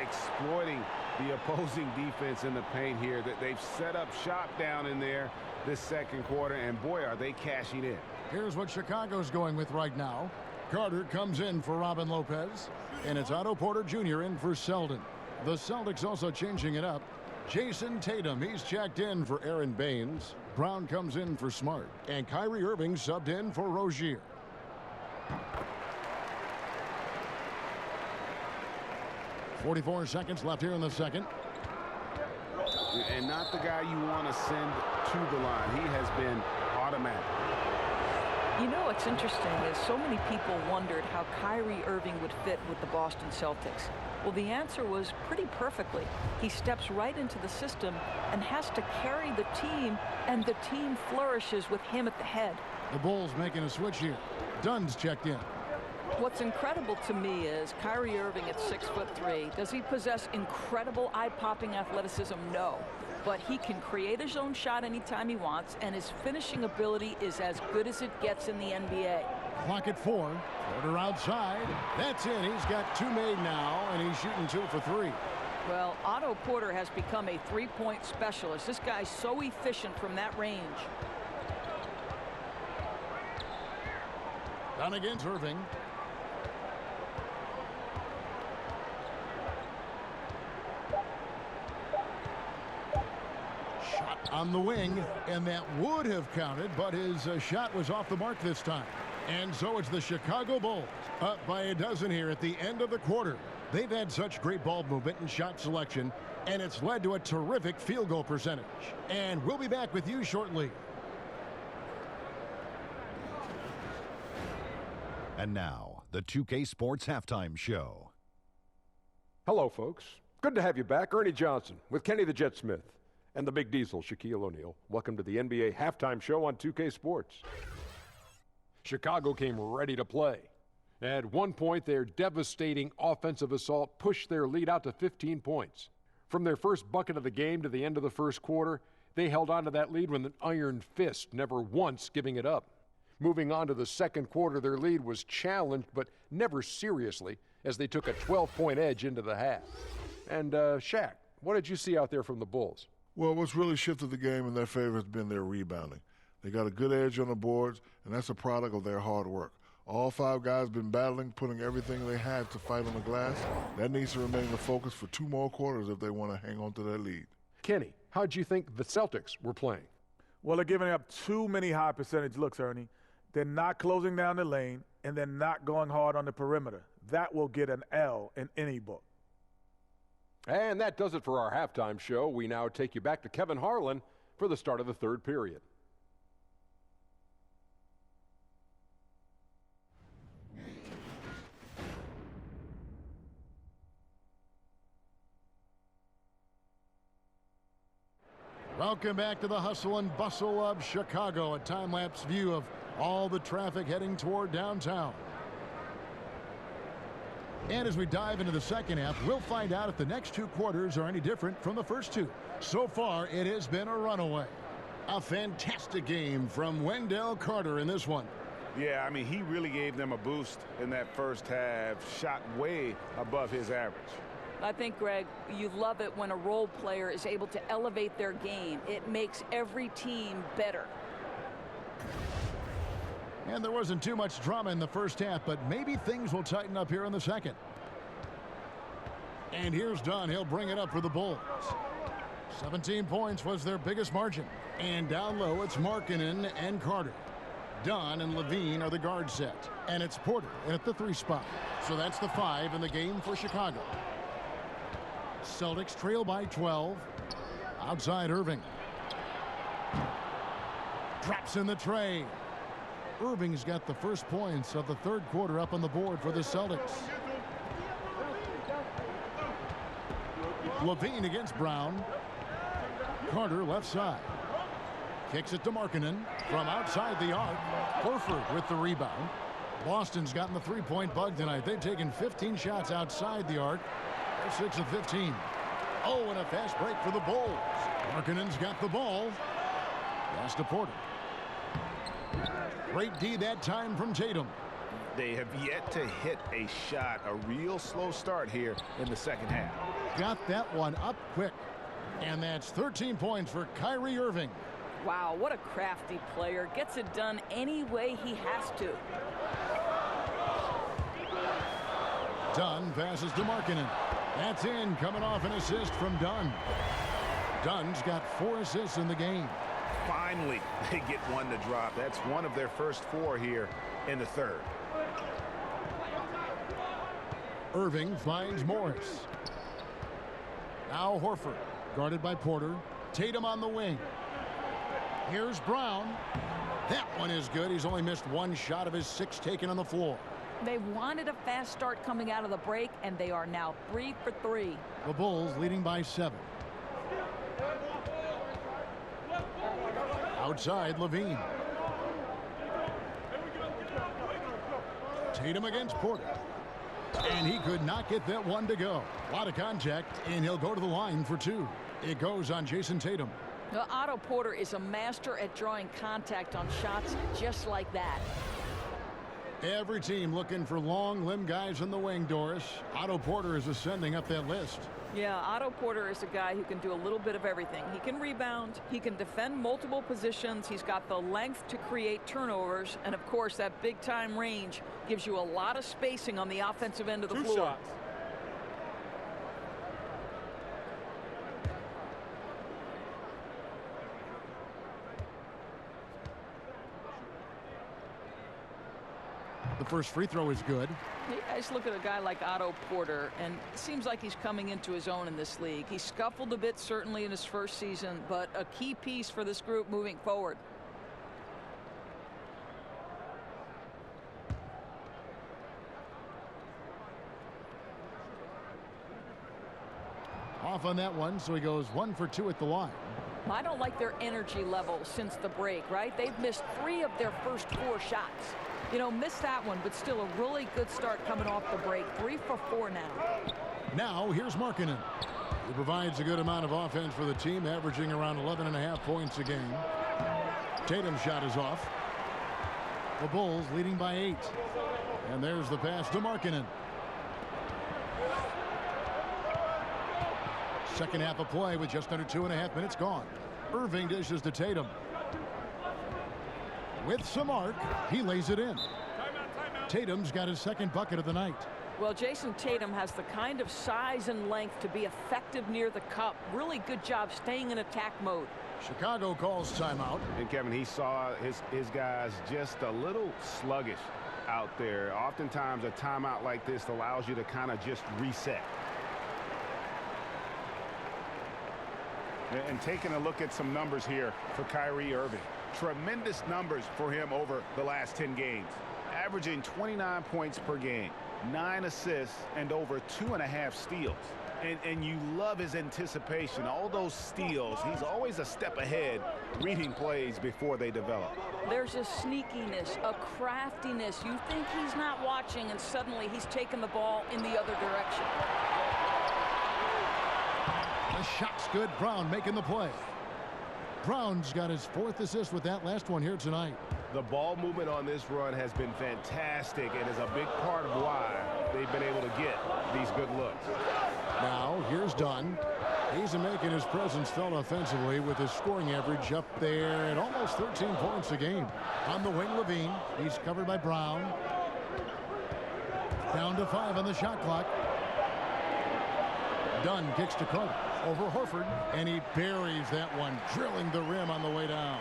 Exploiting the opposing defense in the paint here. That they've set up shop down in there this second quarter, and boy, are they cashing in.
Here's what Chicago's going with right now. Carter comes in for Robin Lopez, and it's Otto Porter Jr. in for Selden. The Celtics also changing it up. Jason Tatum, he's checked in for Aaron Baines. Brown comes in for Smart, and Kyrie Irving subbed in for Rozier. .44 seconds left here in the second.
And not the guy you want to send to the line. He has been automatic.
You know what's interesting is so many people wondered how Kyrie Irving would fit with the Boston Celtics. Well, the answer was pretty perfectly. He steps right into the system and has to carry the team, and the team flourishes with him at the head.
The Bulls making a switch here. Dunn's checked in.
What's incredible to me is Kyrie Irving at 6'3". Does he possess incredible eye-popping athleticism? No. But he can create his own shot anytime he wants, and his finishing ability is as good as it gets in the NBA.
Clock at 4. Porter outside. That's in. He's got 2 made now, and he's shooting 2 for 3.
Well, Otto Porter has become a three-point specialist. This guy's so efficient from that range.
Down against Irving. Shot on the wing, and that would have counted, but his shot was off the mark this time. And so it's the Chicago Bulls up by a dozen here at the end of the quarter. They've had such great ball movement and shot selection, and it's led to a terrific field goal percentage. And we'll be back with you shortly.
And now, the 2K Sports Halftime Show.
Hello, folks. Good to have you back. Ernie Johnson with Kenny the Jet Smith and the Big Diesel, Shaquille O'Neal. Welcome to the NBA Halftime Show on 2K Sports. Chicago came ready to play. At one point, their devastating offensive assault pushed their lead out to 15 points. From their first bucket of the game to the end of the first quarter, they held on to that lead with an iron fist, never once giving it up. Moving on to the second quarter, their lead was challenged, but never seriously, as they took a 12-point edge into the half. And, Shaq, what did you see out there from the Bulls?
Well, what's really shifted the game in their favor has been their rebounding. They got a good edge on the boards, and that's a product of their hard work. All 5 guys been battling, putting everything they had to fight on the glass. That needs to remain the focus for 2 more quarters if they want to hang on to that lead.
Kenny, how'd you think the Celtics were playing?
Well, they're giving up too many high percentage looks, Ernie. They're not closing down the lane, and they're not going hard on the perimeter. That will get an L in any book.
And that does it for our halftime show. We now take you back to Kevin Harlan for the start of the 3rd period.
Welcome back to the hustle and bustle of Chicago, a time-lapse view of all the traffic heading toward downtown. And as we dive into the second half, we'll find out if the next 2 quarters are any different from the first 2. So far, it has been a runaway. A fantastic game from Wendell Carter in this one.
Yeah, I mean, he really gave them a boost in that first half, shot way above his average.
I think, Greg, you love it when a role player is able to elevate their game. It makes every team better.
And there wasn't too much drama in the first half, but maybe things will tighten up here in the second. And here's Dunn. He'll bring it up for the Bulls. 17 points was their biggest margin. And down low, it's Markkanen and Carter. Dunn and Levine are the guard set. And it's Porter at the 3 spot. So that's the 5 in the game for Chicago. Celtics trail by 12. Outside Irving. Drops in the tray. Irving's got the first points of the 3rd quarter up on the board for the Celtics. Levine against Brown. Carter left side. Kicks it to Markkanen from outside the arc. Horford with the rebound. Boston's gotten the 3-point bug tonight. They've taken 15 shots outside the arc. They're 6 of 15. Oh, and a fast break for the Bulls. Markkanen's got the ball. Pass to Porter. Great D that time from Tatum.
They have yet to hit a shot, a real slow start here in the second half.
Got that one up quick. And that's 13 points for Kyrie Irving.
Wow, what a crafty player. Gets it done any way he has to.
Dunn passes to Markkanen. That's in, coming off an assist from Dunn. Dunn's got 4 assists in the game.
Finally, they get one to drop. That's one of their first 4 here in the 3rd.
Irving finds Morris. Now Horford, guarded by Porter. Tatum on the wing. Here's Brown. That one is good. He's only missed 1 shot of his 6 taken on the floor.
They wanted a fast start coming out of the break, and they are now 3 for 3.
The Bulls leading by 7. Outside, Levine. Tatum against Porter. And he could not get that one to go. A lot of contact, and he'll go to the line for 2. It goes on Jason Tatum.
Now, Otto Porter is a master at drawing contact on shots just like that.
Every team looking for long limb guys in the wing, Doris. Otto Porter is ascending up that list.
Yeah, Otto Porter is a guy who can do a little bit of everything. He can rebound, he can defend multiple positions, he's got the length to create turnovers, and of course that big time range gives you a lot of spacing on the offensive end of the floor.
Shots.
The first free throw is good.
You guys look at a guy like Otto Porter, and it seems like he's coming into his own in this league. He scuffled a bit certainly in his first season, but a key piece for this group moving forward.
Off on that one, so he goes 1 for 2 at the line.
I don't like their energy level since the break, right? They've missed 3 of their first 4 shots. You know, missed that one, but still a really good start coming off the break. 3 for 4 now.
Now, here's Markkanen. He provides a good amount of offense for the team, averaging around 11.5 points a game. Tatum's shot is off. The Bulls leading by 8. And there's the pass to Markkanen. Second half of play with just under 2.5 minutes gone. Irving dishes to Tatum. With some arc, he lays it in. Tatum's got his second bucket of the night.
Well, Jason Tatum has the kind of size and length to be effective near the cup. Really good job staying in attack mode.
Chicago calls timeout.
And Kevin, he saw his guys just a little sluggish out there. Oftentimes a timeout like this allows you to kind of just reset.
And taking a look at some numbers here for Kyrie Irving. Tremendous numbers for him over the last 10 games. Averaging 29 points per game, 9 assists, and over 2.5 steals. And you love his anticipation. All those steals, he's always a step ahead, reading plays before they develop.
There's a sneakiness, a craftiness. You think he's not watching, and suddenly he's taking the ball in the other direction.
The shot's good. Brown making the play. Brown's got his 4th assist with that last one here tonight.
The ball movement on this run has been fantastic and is a big part of why they've been able to get these good looks.
Now, here's Dunn. He's making his presence felt offensively with his scoring average up there at almost 13 points a game. On the wing, Levine. He's covered by Brown. Down to 5 on the shot clock. Dunn kicks to Carter. Over Horford, and he buries that one, drilling the rim on the way down.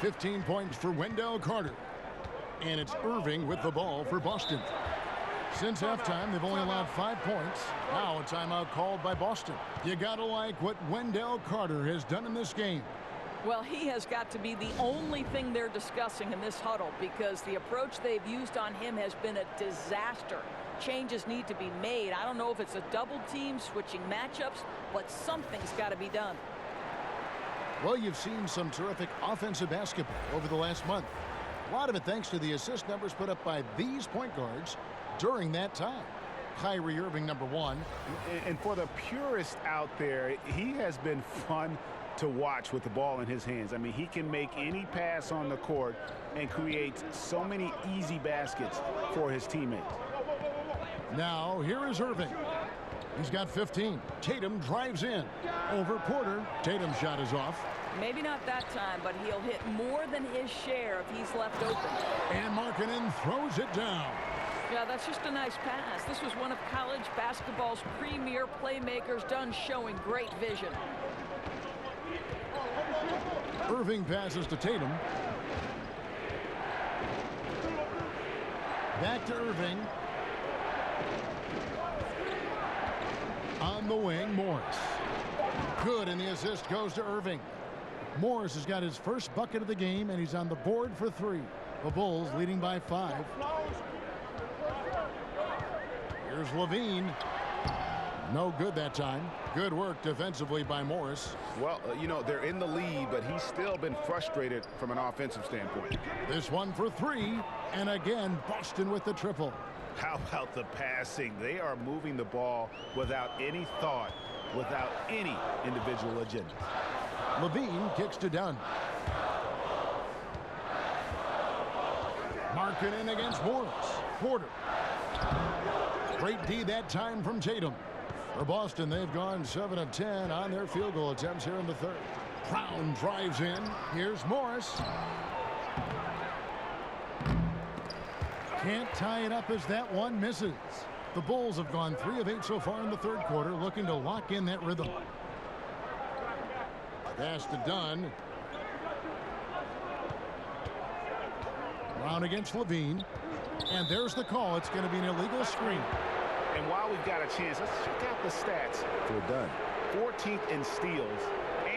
15 points for Wendell Carter. And it's Irving with the ball for Boston. Since halftime, they've only allowed 5 points. Now a timeout called by Boston. You gotta like what Wendell Carter has done in this game.
Well, he has got to be the only thing they're discussing in this huddle, because the approach they've used on him has been a disaster. Changes need to be made. I don't know if it's a double team, switching matchups, but something's got to be done.
Well, you've seen some terrific offensive basketball over the last month. A lot of it thanks to the assist numbers put up by these point guards during that time. Kyrie Irving, number 1.
And for the purist out there, he has been fun to watch with the ball in his hands. I mean, he can make any pass on the court and create so many easy baskets for his teammates.
Now, here is Irving. He's got 15. Tatum drives in. Over Porter. Tatum's shot is off.
Maybe not that time, but he'll hit more than his share if he's left open.
And Markkanen throws it down.
Yeah, that's just a nice pass. This was one of college basketball's premier playmakers, done showing great vision.
Irving passes to Tatum. Back to Irving. On the wing, Morris. Good, and the assist goes to Irving. Morris has got his first bucket of the game, and he's on the board for 3. The Bulls leading by 5. Here's Levine. No good that time. Good work defensively by Morris.
Well, you know, they're in the lead, but he's still been frustrated from an offensive standpoint.
This one for 3, and again, Boston with the triple.
How about the passing? They are moving the ball without any thought, without any individual agenda.
Levine kicks to Dunn. Markkanen against Morris. Porter. Great D that time from Tatum. For Boston, they've gone 7 of 10 on their field goal attempts here in the 3rd. Brown drives in. Here's Morris. Can't tie it up as that one misses. The Bulls have gone 3 of 8 so far in the 3rd quarter, looking to lock in that rhythm. Pass to Dunn. Brown against Levine. And there's the call. It's going to be an illegal screen.
And while we've got a chance, let's check out the stats for Dunn. 14th in steals,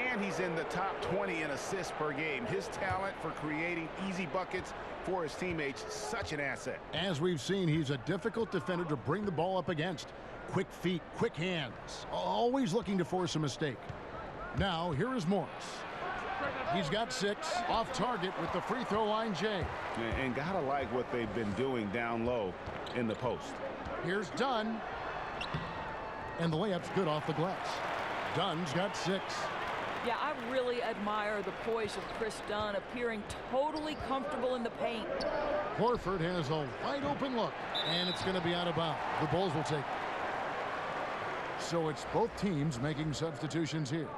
and he's in the top 20 in assists per game. His talent for creating easy buckets for his teammates, such an asset.
As we've seen, he's a difficult defender to bring the ball up against. Quick feet, quick hands, always looking to force a mistake. Now, here is Morris. He's got 6, off target with the free throw line, Jay.
And gotta like what they've been doing down low in the post.
Here's Dunn. And the layup's good off the glass. Dunn's got 6.
Yeah, I really admire the poise of Chris Dunn, appearing totally comfortable in the paint.
Horford has a wide open look, and it's going to be out of bounds. The Bulls will take it. So it's both teams making substitutions here.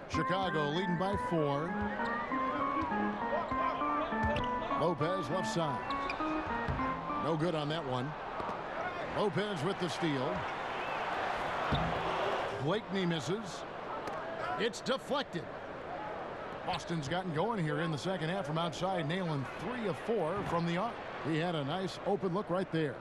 Chicago leading by 4. Lopez left side. No good on that one. Lopez with the steal. Blakeney misses. It's deflected. Boston's gotten going here in the second half from outside, nailing 3 of 4 from the arc. He had a nice open look right there.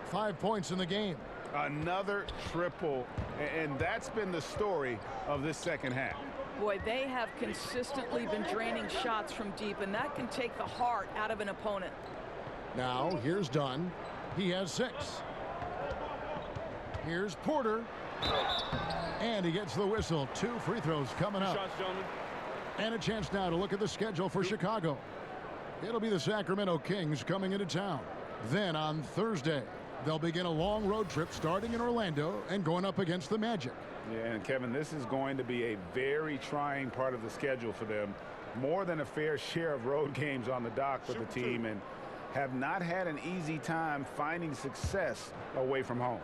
5 points in the game.
Another triple, and that's been the story of this second half.
Boy, they have consistently been draining shots from deep, and that can take the heart out of an opponent.
Now, here's Dunn. He has 6. Here's Porter. And he gets the whistle. 2 free throws coming up. And a chance now to look at the schedule for Chicago. It'll be the Sacramento Kings coming into town. Then on Thursday, they'll begin a long road trip starting in Orlando and going up against the Magic.
Yeah, and Kevin, this is going to be a very trying part of the schedule for them. More than a fair share of road games on the dock for the team, and have not had an easy time finding success away from home.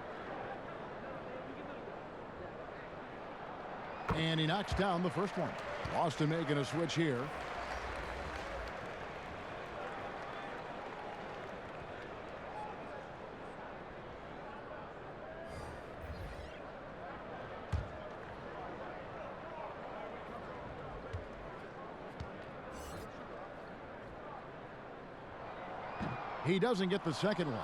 And he knocks down the first one. Boston making a switch here. He doesn't get the second one.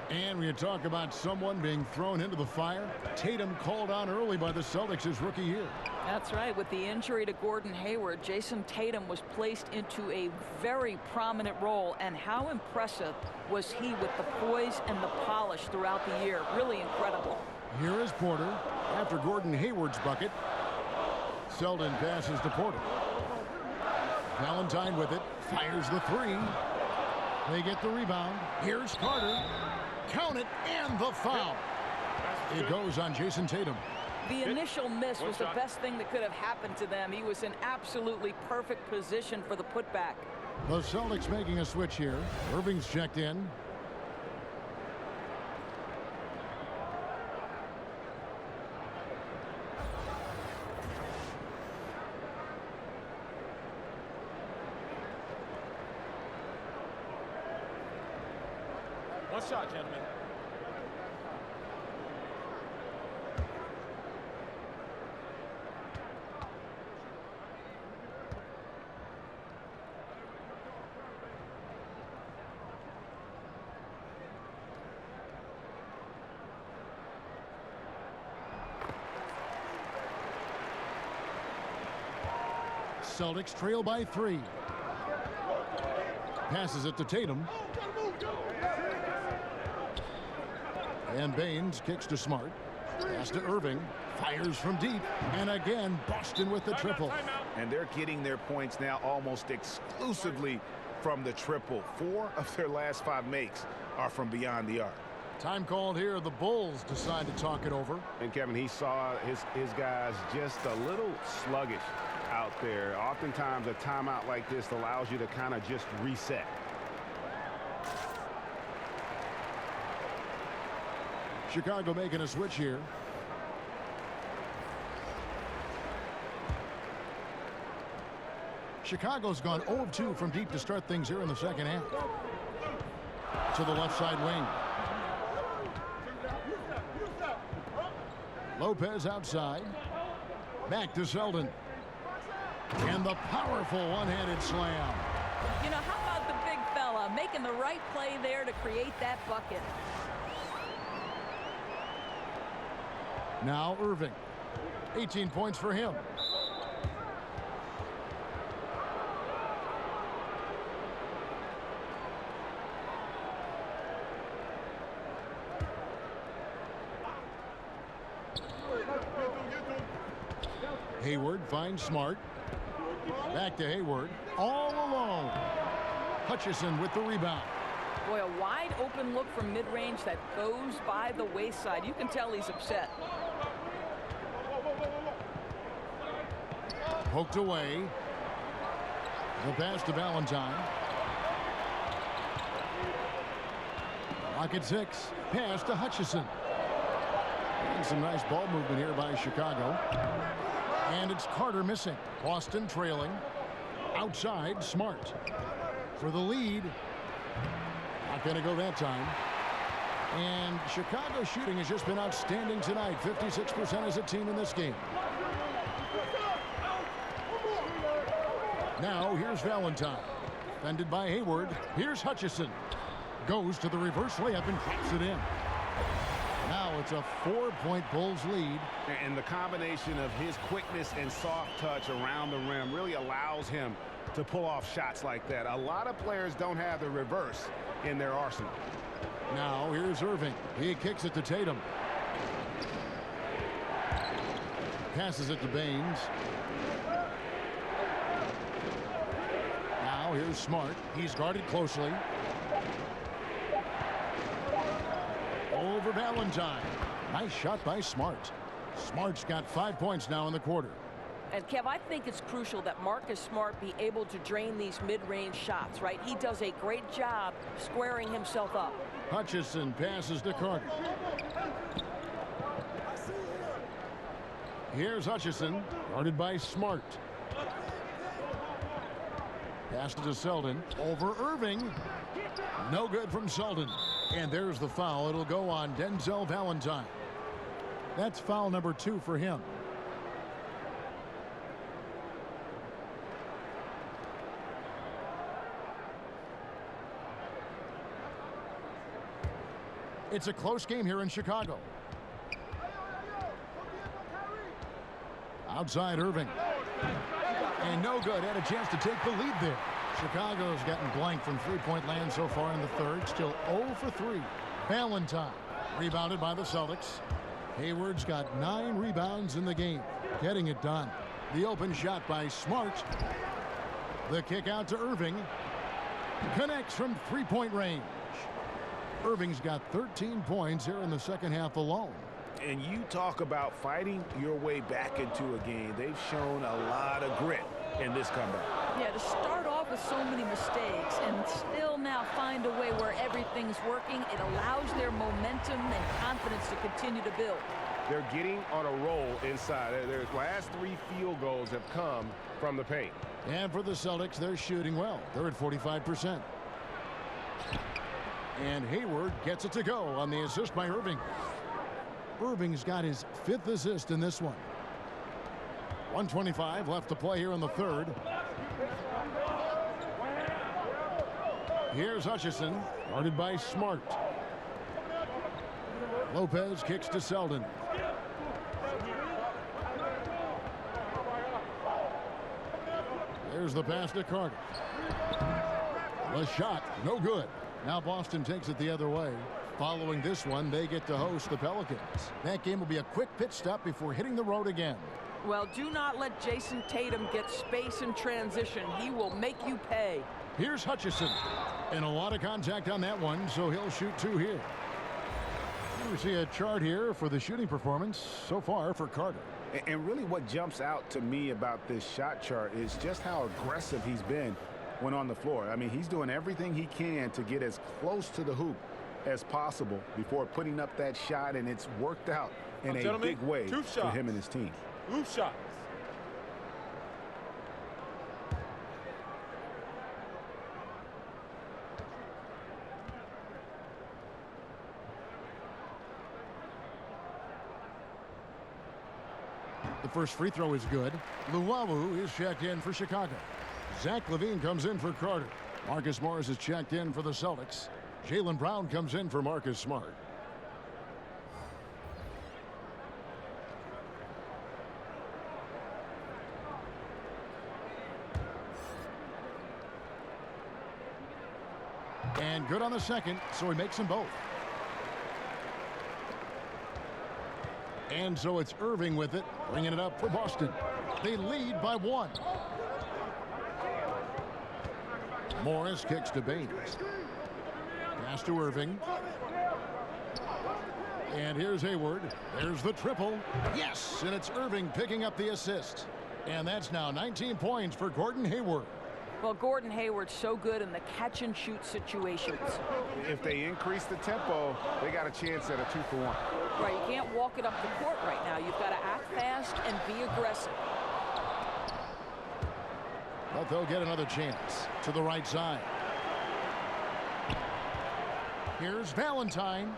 And when you talk about someone being thrown into the fire, Tatum called on early by the Celtics his rookie year.
That's right. With the injury to Gordon Hayward, Jason Tatum was placed into a very prominent role. And how impressive was he with the poise and the polish throughout the year? Really incredible.
Here is Porter after Gordon Hayward's bucket. Selden passes to Porter. Valentine with it. Fires the 3. They get the rebound. Here's Carter. Count it, and the foul. It goes on Jason Tatum.
The initial miss was the best thing that could have happened to them. He was in absolutely perfect position for the putback.
The Celtics making a switch here. Irving's checked in.
One shot, gentlemen.
Celtics trail by 3. Passes it to Tatum. And Baines kicks to Smart. Pass to Irving. Fires from deep. And again, Boston with the triple.
And they're getting their points now almost exclusively from the triple. 4 of their last 5 makes are from beyond the arc.
Time called here. The Bulls decide to talk it over.
And Kevin, he saw his guys just a little sluggish out there. Oftentimes a timeout like this allows you to kind of just reset.
Chicago making a switch here. Chicago's gone 0 of 2 from deep to start things here in the second half. To the left side wing. Lopez outside. Back to Selden. And the powerful one-handed slam.
You know, how about the big fella making the right play there to create that bucket?
Now Irving. 18 points for him. Hayward finds Smart. Back to Hayward. All alone. Hutchison with the rebound.
Boy, a wide open look from mid-range that goes by the wayside. You can tell he's upset.
Poked away. The pass to Valentine. Rocket 6. Pass to Hutchison. And some nice ball movement here by Chicago. And it's Carter missing. Boston trailing. Outside, Smart. For the lead. Not going to go that time. And Chicago's shooting has just been outstanding tonight. 56% as a team in this game. Now here's Valentine. Defended by Hayward. Here's Hutchison. Goes to the reverse layup and drops it in. Now it's a 4-point Bulls lead.
And the combination of his quickness and soft touch around the rim really allows him to pull off shots like that. A lot of players don't have the reverse in their arsenal.
Now here's Irving. He kicks it to Tatum. Passes it to Baines. Now here's Smart. He's guarded closely. Over Valentine. Nice shot by Smart. Smart's got 5 points now in the quarter.
And Kev, I think it's crucial that Marcus Smart be able to drain these mid-range shots, right? He does a great job squaring himself up.
Hutchison passes to Carter. Here's Hutchison, guarded by Smart. Pass to Selden. Over Irving. No good from Selden. And there's the foul. It'll go on Denzel Valentine. That's foul number 2 for him. It's a close game here in Chicago. Outside Irving. And no good. Had a chance to take the lead there. Chicago's gotten blank from three-point land so far in the third. Still 0 for 3. Valentine. Rebounded by the Celtics. Hayward's got 9 rebounds in the game. Getting it done. The open shot by Smart. The kick out to Irving. Connects from three-point range. Irving's got 13 points here in the second half alone.
And you talk about fighting your way back into a game. They've shown a lot of grit in this comeback.
Yeah, to start off with so many mistakes and still now find a way where everything's working, it allows their momentum and confidence to continue to build.
They're getting on a roll inside. Their last 3 field goals have come from the paint.
And for the Celtics, they're shooting well. They're at 45%. And Hayward gets it to go on the assist by Irving. Irving's got his 5th assist in this one. 1:25 left to play here in the third. Here's Hutchison, guarded by Smart. Lopez kicks to Selden. There's the pass to Carter. The shot, no good. Now Boston takes it the other way. Following this one, they get to host the Pelicans. That game will be a quick pit stop before hitting the road again.
Well, do not let Jason Tatum get space in transition. He will make you pay.
Here's Hutchison. And a lot of contact on that one, so he'll shoot 2 here. We see a chart here for the shooting performance so far for Carter.
And really what jumps out to me about this shot chart is just how aggressive he's been when on the floor. I mean, he's doing everything he can to get as close to the hoop as possible before putting up that shot, and it's worked out in a big way for him and his team.
2 shots.
The first free throw is good. Luwawu is checked in for Chicago. Zach LaVine comes in for Carter. Marcus Morris is checked in for the Celtics. Jaylen Brown comes in for Marcus Smart. And good on the second, so he makes them both. And so it's Irving with it, bringing it up for Boston. They lead by 1. Morris kicks to Baines. Pass to Irving. And here's Hayward. There's the triple. Yes, and it's Irving picking up the assist. And that's now 19 points for Gordon Hayward.
Well, Gordon Hayward's so good in the catch-and-shoot situations.
If they increase the tempo, they got a chance at a 2-for-1.
Right, you can't walk it up the court right now. You've got to act fast and be aggressive.
But they'll get another chance to the right side. Here's Valentine.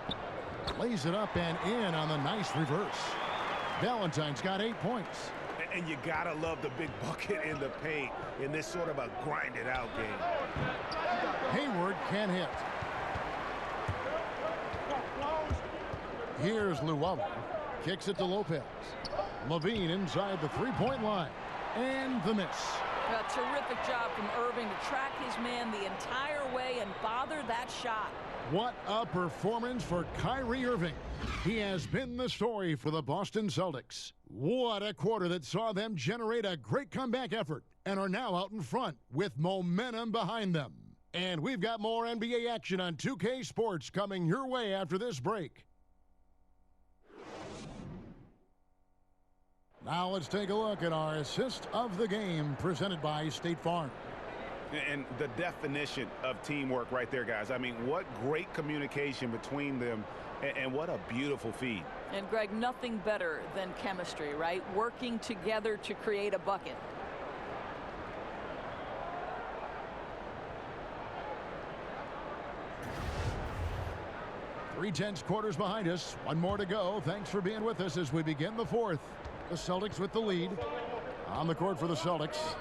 Lays it up and in on the nice reverse. Valentine's got 8 points.
And you gotta love the big bucket in the paint in this sort of a grinded out game.
Hayward can't hit. Here's Llewellyn. Kicks it to Lopez. Levine inside the three-point line. And the miss.
A terrific job from Irving to track his man the entire way and bother that shot.
What a performance for Kyrie Irving. He has been the story for the Boston Celtics. What a quarter that saw them generate a great comeback effort and are now out in front with momentum behind them. And we've got more NBA action on 2K Sports coming your way after this break. Now let's take a look at our assist of the game presented by State Farm.
And the definition of teamwork right there, guys. I mean, what great communication between them, and what a beautiful feed.
And, Greg, nothing better than chemistry, right? Working together to create a bucket.
Three-tenths quarters behind us. One more to go. Thanks for being with us as we begin the fourth. The Celtics with the lead. On the court for the Celtics,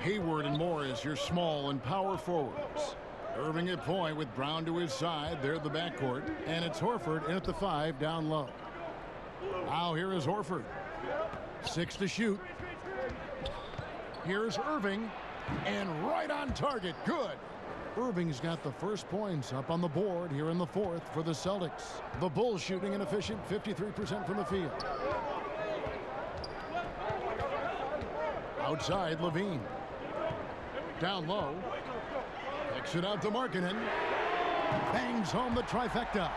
Hayward and Morris, your small and power forwards. Irving at point with Brown to his side. They're the backcourt. And it's Horford in at the 5 down low. Now here is Horford. 6 to shoot. Here's Irving. And right on target. Good. Irving's got the first points up on the board here in the fourth for the Celtics. The Bulls shooting an efficient 53% from the field. Outside, Levine. Down low. Kicks it out to Markkanen. Bangs home the trifecta.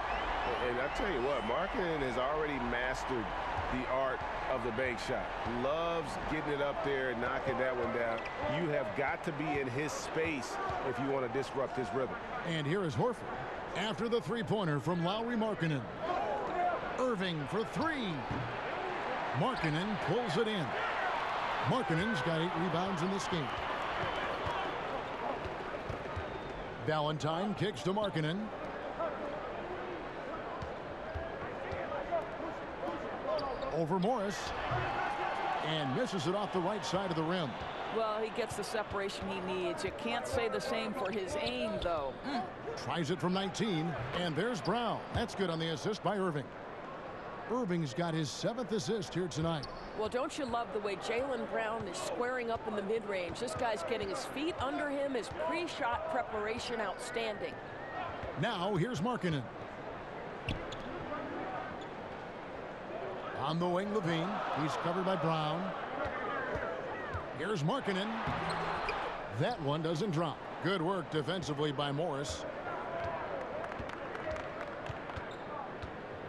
And I tell you what, Markkanen has already mastered the art of the bank shot. Loves getting it up there and knocking that one down. You have got to be in his space if you want to disrupt his rhythm.
And here is Horford after the three-pointer from Lauri Markkanen. Irving for 3. Markkanen pulls it in. Markkanen's got 8 rebounds in this game. Valentine kicks to Markkanen. Over Morris. And misses it off the right side of the rim.
Well, he gets the separation he needs. You can't say the same for his aim, though.
Tries it from 19. And there's Brown. That's good on the assist by Irving. Irving's got his 7th assist here tonight.
Well, don't you love the way Jaylen Brown is squaring up in the mid-range? This guy's getting his feet under him. His pre-shot preparation outstanding.
Now here's Markkanen. On the wing, Levine. He's covered by Brown. Here's Markkanen. That one doesn't drop. Good work defensively by Morris.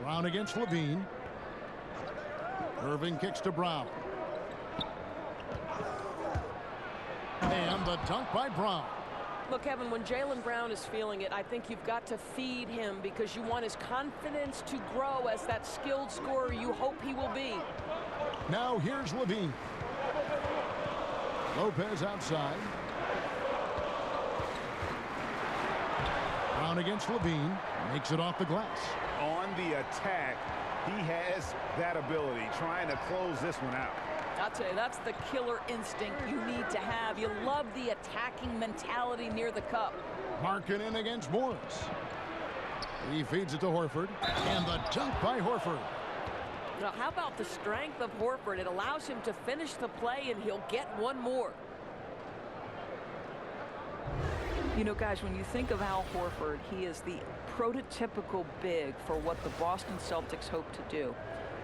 Brown against Levine. Irving kicks to Brown. And the dunk by Brown.
Look, Kevin, when Jaylen Brown is feeling it, I think you've got to feed him because you want his confidence to grow as that skilled scorer you hope he will be.
Now here's Levine. Lopez outside. Brown against Levine. Makes it off the glass.
On the attack, he has that ability, trying to close this one out.
I'll tell you, that's the killer instinct you need to have. You love the attacking mentality near the cup.
Markkanen against Morris. He feeds it to Horford. And the dunk by Horford.
Now, how about the strength of Horford? It allows him to finish the play, and he'll get one more.
You know, guys, when you think of Al Horford, he is the prototypical big for what the Boston Celtics hope to do.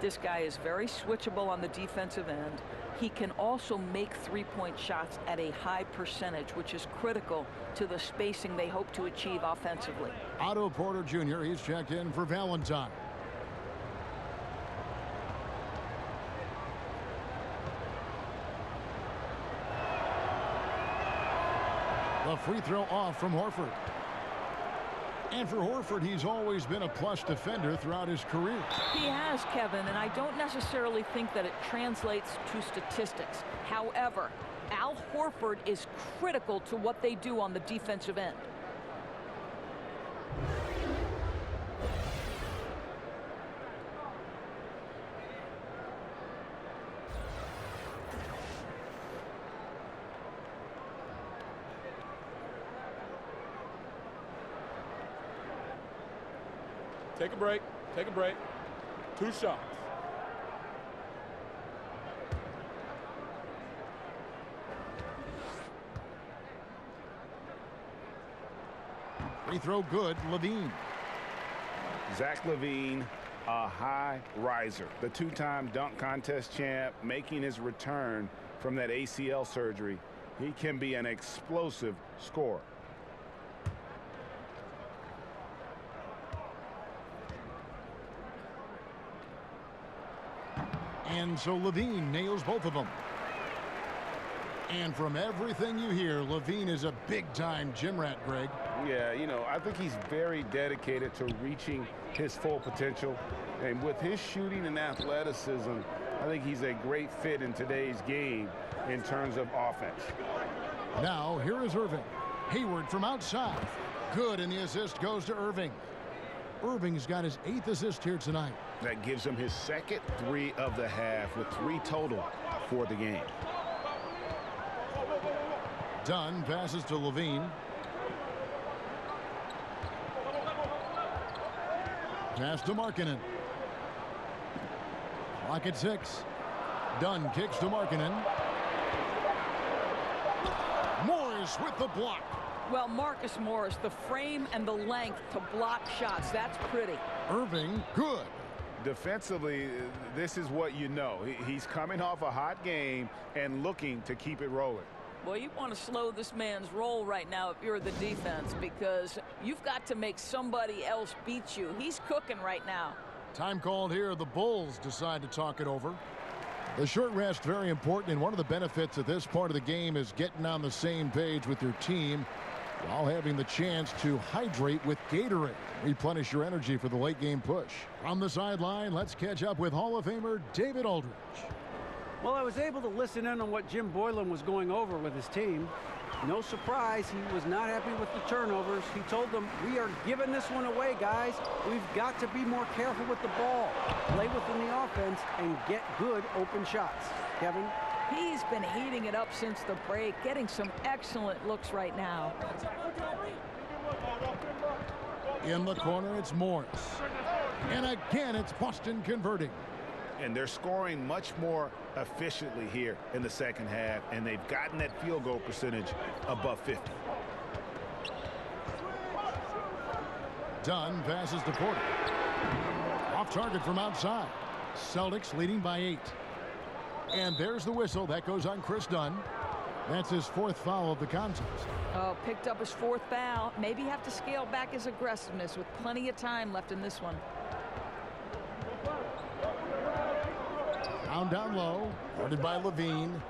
This guy is very switchable on the defensive end. He can also make three-point shots at a high percentage, which is critical to the spacing they hope to achieve offensively.
Otto Porter Jr., he's checked in for Valentine. A free throw off from Horford. And for Horford, he's always been a plus defender throughout his career.
He has, Kevin, and I don't necessarily think that it translates to statistics. However, Al Horford is critical to what they do on the defensive end.
Take a break. Take a break. 2 shots.
Free throw good, Levine.
Zach LaVine, a high riser. The 2-time dunk contest champ, making his return from that ACL surgery. He can be an explosive scorer.
And so Levine nails both of them. And from everything you hear, Levine is a big-time gym rat, Greg.
Yeah, you know, I think he's very dedicated to reaching his full potential. And with his shooting and athleticism, I think he's a great fit in today's game in terms of offense.
Now, here is Irving. Hayward from outside. Good, and the assist goes to Irving. Irving's got his 8th assist here tonight.
That gives him his second 3 of the half with 3 total for the game.
Dunn passes to Levine. Pass to Markkanen. Clock at 6. Dunn kicks to Markkanen. Morris with the block.
Well, Marcus Morris, the frame and the length to block shots. That's pretty.
Irving, good.
Defensively, this is what you know. He's coming off a hot game and looking to keep it rolling.
Well, you want to slow this man's roll right now if you're the defense, because you've got to make somebody else beat you. He's cooking right now.
Time called here. The Bulls decide to talk it over. The short rest, very important, and one of the benefits of this part of the game is getting on the same page with your team while having the chance to hydrate with Gatorade. Replenish your energy for the late game push. From the sideline, let's catch up with Hall of Famer David Aldridge.
Well, I was able to listen in on what Jim Boylan was going over with his team. No surprise, he was not happy with the turnovers. He told them, we are giving this one away, guys. We've got to be more careful with the ball, play within the offense, and get good open shots. Kevin?
He's been heating it up since the break, getting some excellent looks right now.
In the corner, it's Morris. And again, it's Boston converting.
And they're scoring much more efficiently here in the second half, and they've gotten that field goal percentage above 50.
Dunn passes to Porter. Off target from outside. Celtics leading by 8. And there's the whistle. That goes on Chris Dunn. That's his 4th foul of the contest.
Oh, picked up his 4th foul. Maybe have to scale back his aggressiveness with plenty of time left in this one.
Down low, guarded by Levine.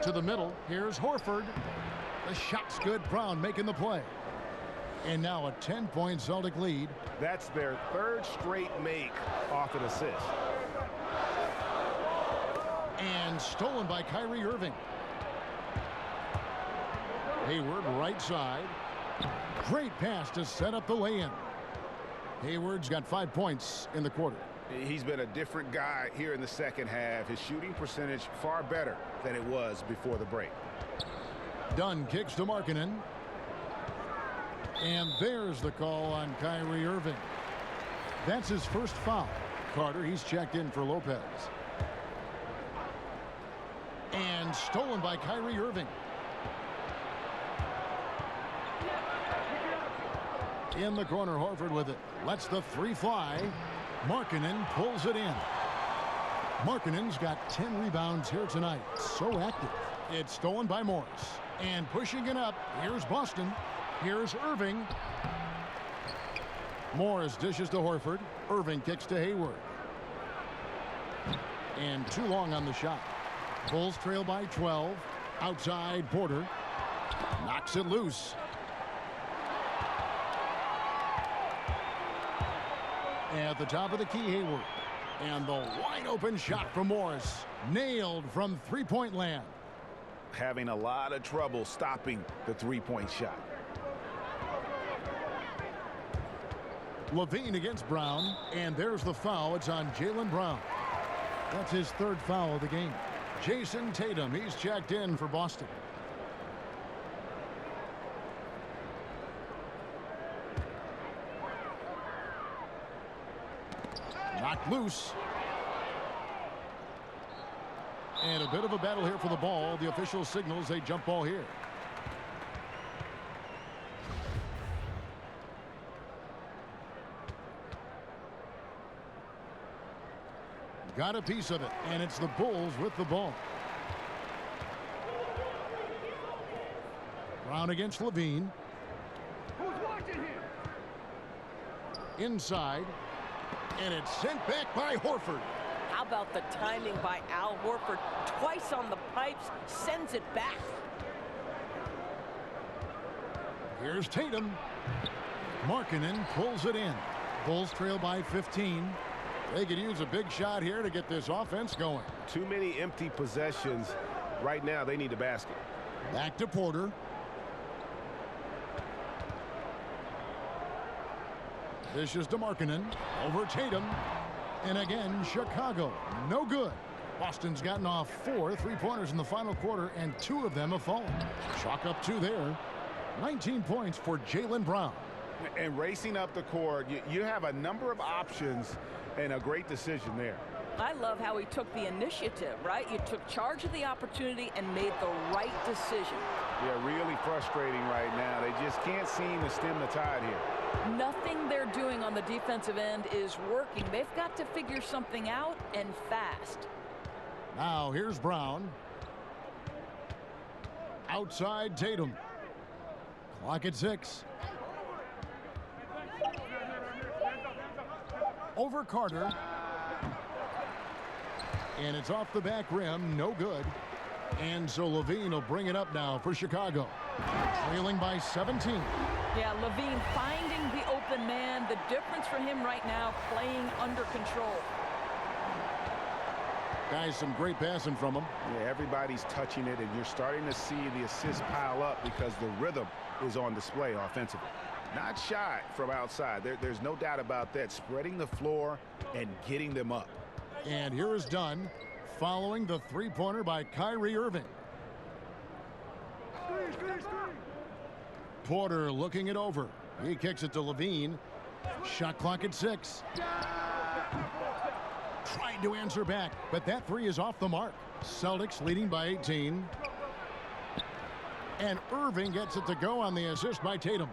To the middle, here's Horford. The shot's good. Brown making the play. And now a 10-point Celtic lead.
That's their 3rd straight make off an assist.
And stolen by Kyrie Irving. Hayward right side. Great pass to set up the lay-in. Hayward's got 5 points in the quarter.
He's been a different guy here in the second half. His shooting percentage far better than it was before the break.
Dunn kicks to Markkanen. And there's the call on Kyrie Irving. That's his 1st foul. Carter, he's checked in for Lopez. And stolen by Kyrie Irving. In the corner, Horford with it. Lets the 3 fly. Markkanen pulls it in. Markkanen's got 10 rebounds here tonight. So active. It's stolen by Morris. And pushing it up, here's Boston. Here's Irving. Morris dishes to Horford. Irving kicks to Hayward. And too long on the shot. Bulls trail by 12. Outside, Porter. Knocks it loose. At the top of the key, Hayward. And the wide open shot from Morris. Nailed from three-point land.
Having a lot of trouble stopping the three-point shot.
Levine against Brown. And there's the foul. It's on Jaylen Brown. That's his third foul of the game. Jason Tatum, he's checked in for Boston. Knocked loose. And a bit of a battle here for the ball. The official signals a jump ball here. Got a piece of it, and it's the Bulls with the ball. Brown against Levine.
Who's watching him?
Inside. And it's sent back by Horford.
How about the timing by Al Horford? Twice on the pipes, sends it back.
Here's Tatum. Markkanen pulls it in. Bulls trail by 15. They could use a big shot here to get this offense going.
Too many empty possessions. Right now, they need a basket.
Back to Porter. This is to Markkanen. Over Tatum. And again, Chicago. No good. Boston's gotten off 4 three-pointers in the final quarter, and 2 of them have fallen. Chalk up 2 there. 19 points for Jaylen Brown.
And racing up the court, you have a number of options and a great decision there.
I love how he took the initiative, right? You took charge of the opportunity and made the right decision.
Yeah, really frustrating right now. They just can't seem to stem the tide here.
Nothing they're doing on the defensive end is working. They've got to figure something out, and fast.
Now here's Brown. Outside Tatum. Clock at 6. Over Carter. And it's off the back rim. No good. And so Levine will bring it up now for Chicago. Trailing by 17.
Yeah, Levine finding the open man. The difference for him right now, playing under control.
Guys, some great passing from him.
Yeah, everybody's touching it, and you're starting to see the assists pile up because the rhythm is on display offensively. Not shy from outside. There's no doubt about that. Spreading the floor and getting them up.
And here is Dunn following the three-pointer by Kyrie Irving. Porter looking it over. He kicks it to Levine. Shot clock at 6. Tried to answer back, but that 3 is off the mark. Celtics leading by 18. And Irving gets it to go on the assist by Tatum.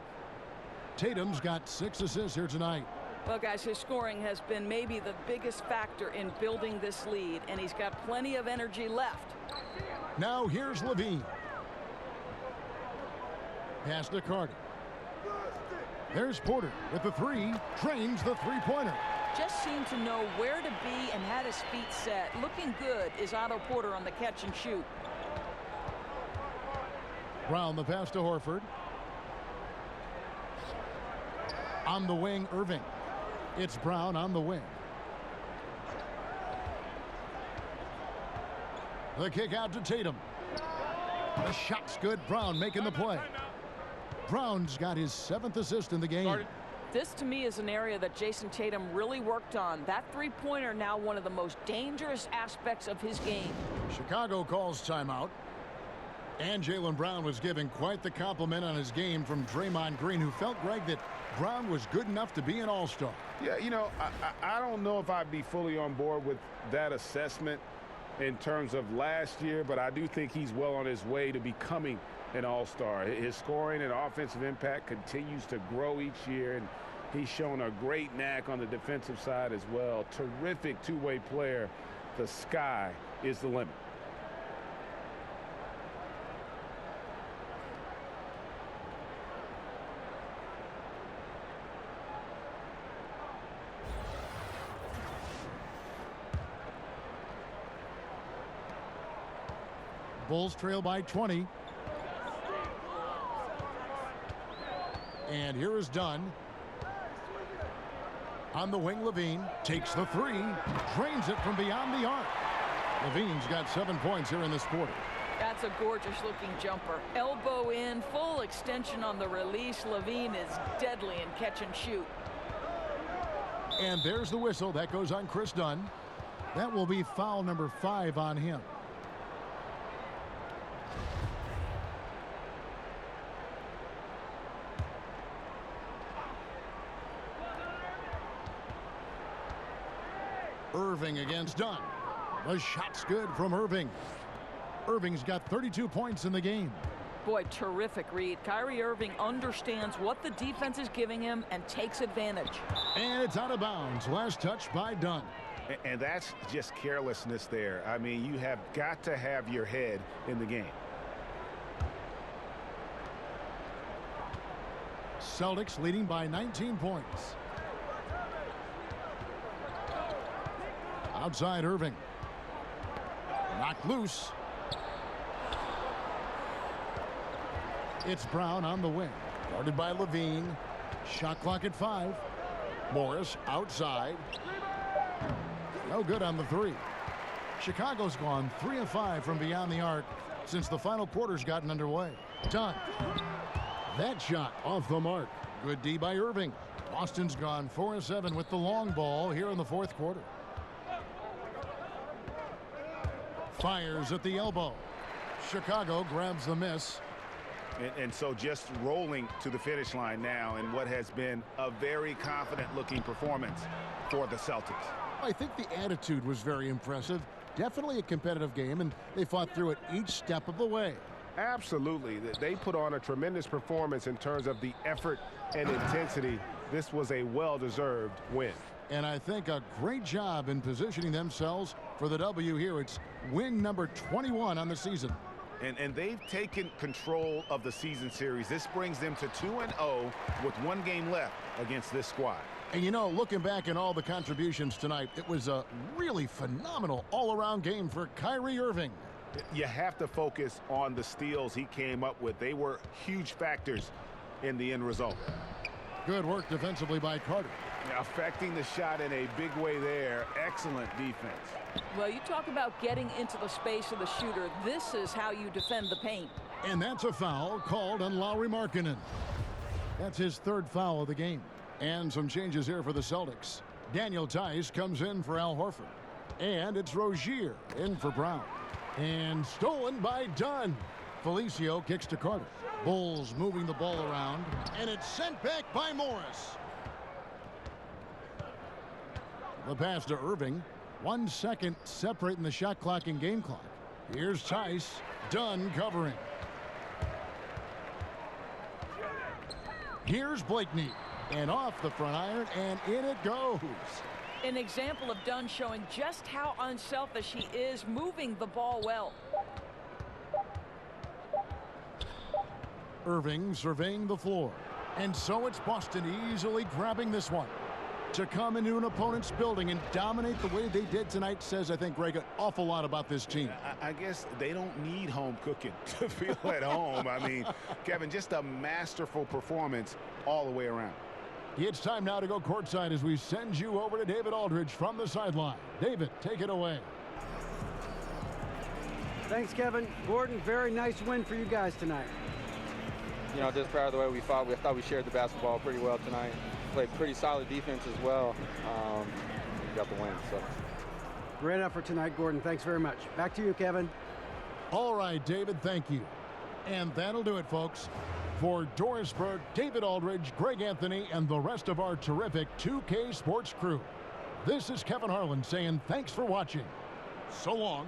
Tatum's got 6 assists here tonight.
Well, guys, his scoring has been maybe the biggest factor in building this lead, and he's got plenty of energy left.
Now here's Levine. Pass to Carter. There's Porter with the 3. Trains the three-pointer.
Just seemed to know where to be and had his feet set. Looking good is Otto Porter on the catch and shoot.
Brown the pass to Horford. On the wing, Irving. It's Brown on the wing. The kick out to Tatum. The shot's good. Brown making the play. Brown's got his 7th assist in the game.
This, to me, is an area that Jason Tatum really worked on. That three-pointer now one of the most dangerous aspects of his game.
Chicago calls timeout. And Jaylen Brown was giving quite the compliment on his game from Draymond Green, who felt, Greg, that Brown was good enough to be an all-star.
Yeah, you know, I don't know if I'd be fully on board with that assessment in terms of last year, but I do think he's well on his way to becoming an all-star. His scoring and offensive impact continues to grow each year, and he's shown a great knack on the defensive side as well. Terrific two-way player. The sky is the limit.
Bulls trail by 20. And here is Dunn. On the wing, Levine takes the three, drains it from beyond the arc. Levine's got 7 points here in this quarter.
That's a gorgeous-looking jumper. Elbow in, full extension on the release. Levine is deadly in catch and shoot.
And there's the whistle. That goes on Chris Dunn. That will be foul number 5 on him. Irving against Dunn. The shot's good from Irving. Irving's got 32 points in the game.
Boy, terrific read. Kyrie Irving understands what the defense is giving him and takes advantage.
And it's out of bounds. Last touch by Dunn.
And that's just carelessness there. I mean, you have got to have your head in the game.
Celtics leading by 19 points. Outside Irving. Knocked loose. It's Brown on the wing. Guarded by Levine. Shot clock at 5. Morris outside. No good on the three. Chicago's gone 3 of 5 from beyond the arc since the final quarter's gotten underway. Dunn. That shot off the mark. Good D by Irving. Boston's gone 4 of 7 with the long ball here in the fourth quarter. Fires at the elbow. Chicago grabs the miss.
And so just rolling to the finish line now in what has been a very confident-looking performance for the Celtics.
I think the attitude was very impressive. Definitely a competitive game, and they fought through it each step of the way.
Absolutely. They put on a tremendous performance in terms of the effort and intensity. This was a well-deserved win.
And I think a great job in positioning themselves for the W here. It's win number 21 on the season.
And they've taken control of the season series. This brings them to 2-0 with 1 game left against this squad.
And you know, looking back at all the contributions tonight, it was a really phenomenal all-around game for Kyrie Irving.
You have to focus on the steals he came up with. They were huge factors in the end result.
Good work defensively by Carter.
Affecting the shot in a big way there. Excellent defense.
Well, you talk about getting into the space of the shooter. This is how you defend the paint.
And that's a foul called on Lauri Markkanen. That's his 3rd foul of the game. And some changes here for the Celtics. Daniel Tice comes in for Al Horford. And it's Rozier in for Brown. And stolen by Dunn. Felicio kicks to Carter. Bulls moving the ball around. And it's sent back by Morris. The pass to Irving. 1 second separating the shot clock and game clock. Here's Tice. Dunn covering. Here's Blakeney. And off the front iron, and in it goes.
An example of Dunn showing just how unselfish he is, moving the ball well.
Irving surveying the floor. And so it's Boston easily grabbing this one. To come into an opponent's building and dominate the way they did tonight says, I think, Greg, an awful lot about this team.
I guess they don't need home cooking to feel at home. I mean, Kevin, just a masterful performance all the way around.
It's time now to go courtside as we send you over to David Aldridge from the sideline. David, take it away.
Thanks, Kevin. Gordon, very nice win for you guys tonight.
You know, just proud of the way we fought. I thought we shared the basketball pretty well tonight. Played pretty solid defense as well. We got the win. So
great effort tonight, Gordon. Thanks very much. Back to you, Kevin.
All right, David, thank you. And that'll do it, folks. For Doris Burke, David Aldridge, Greg Anthony, and the rest of our terrific 2K Sports crew, this is Kevin Harlan saying thanks for watching. So long.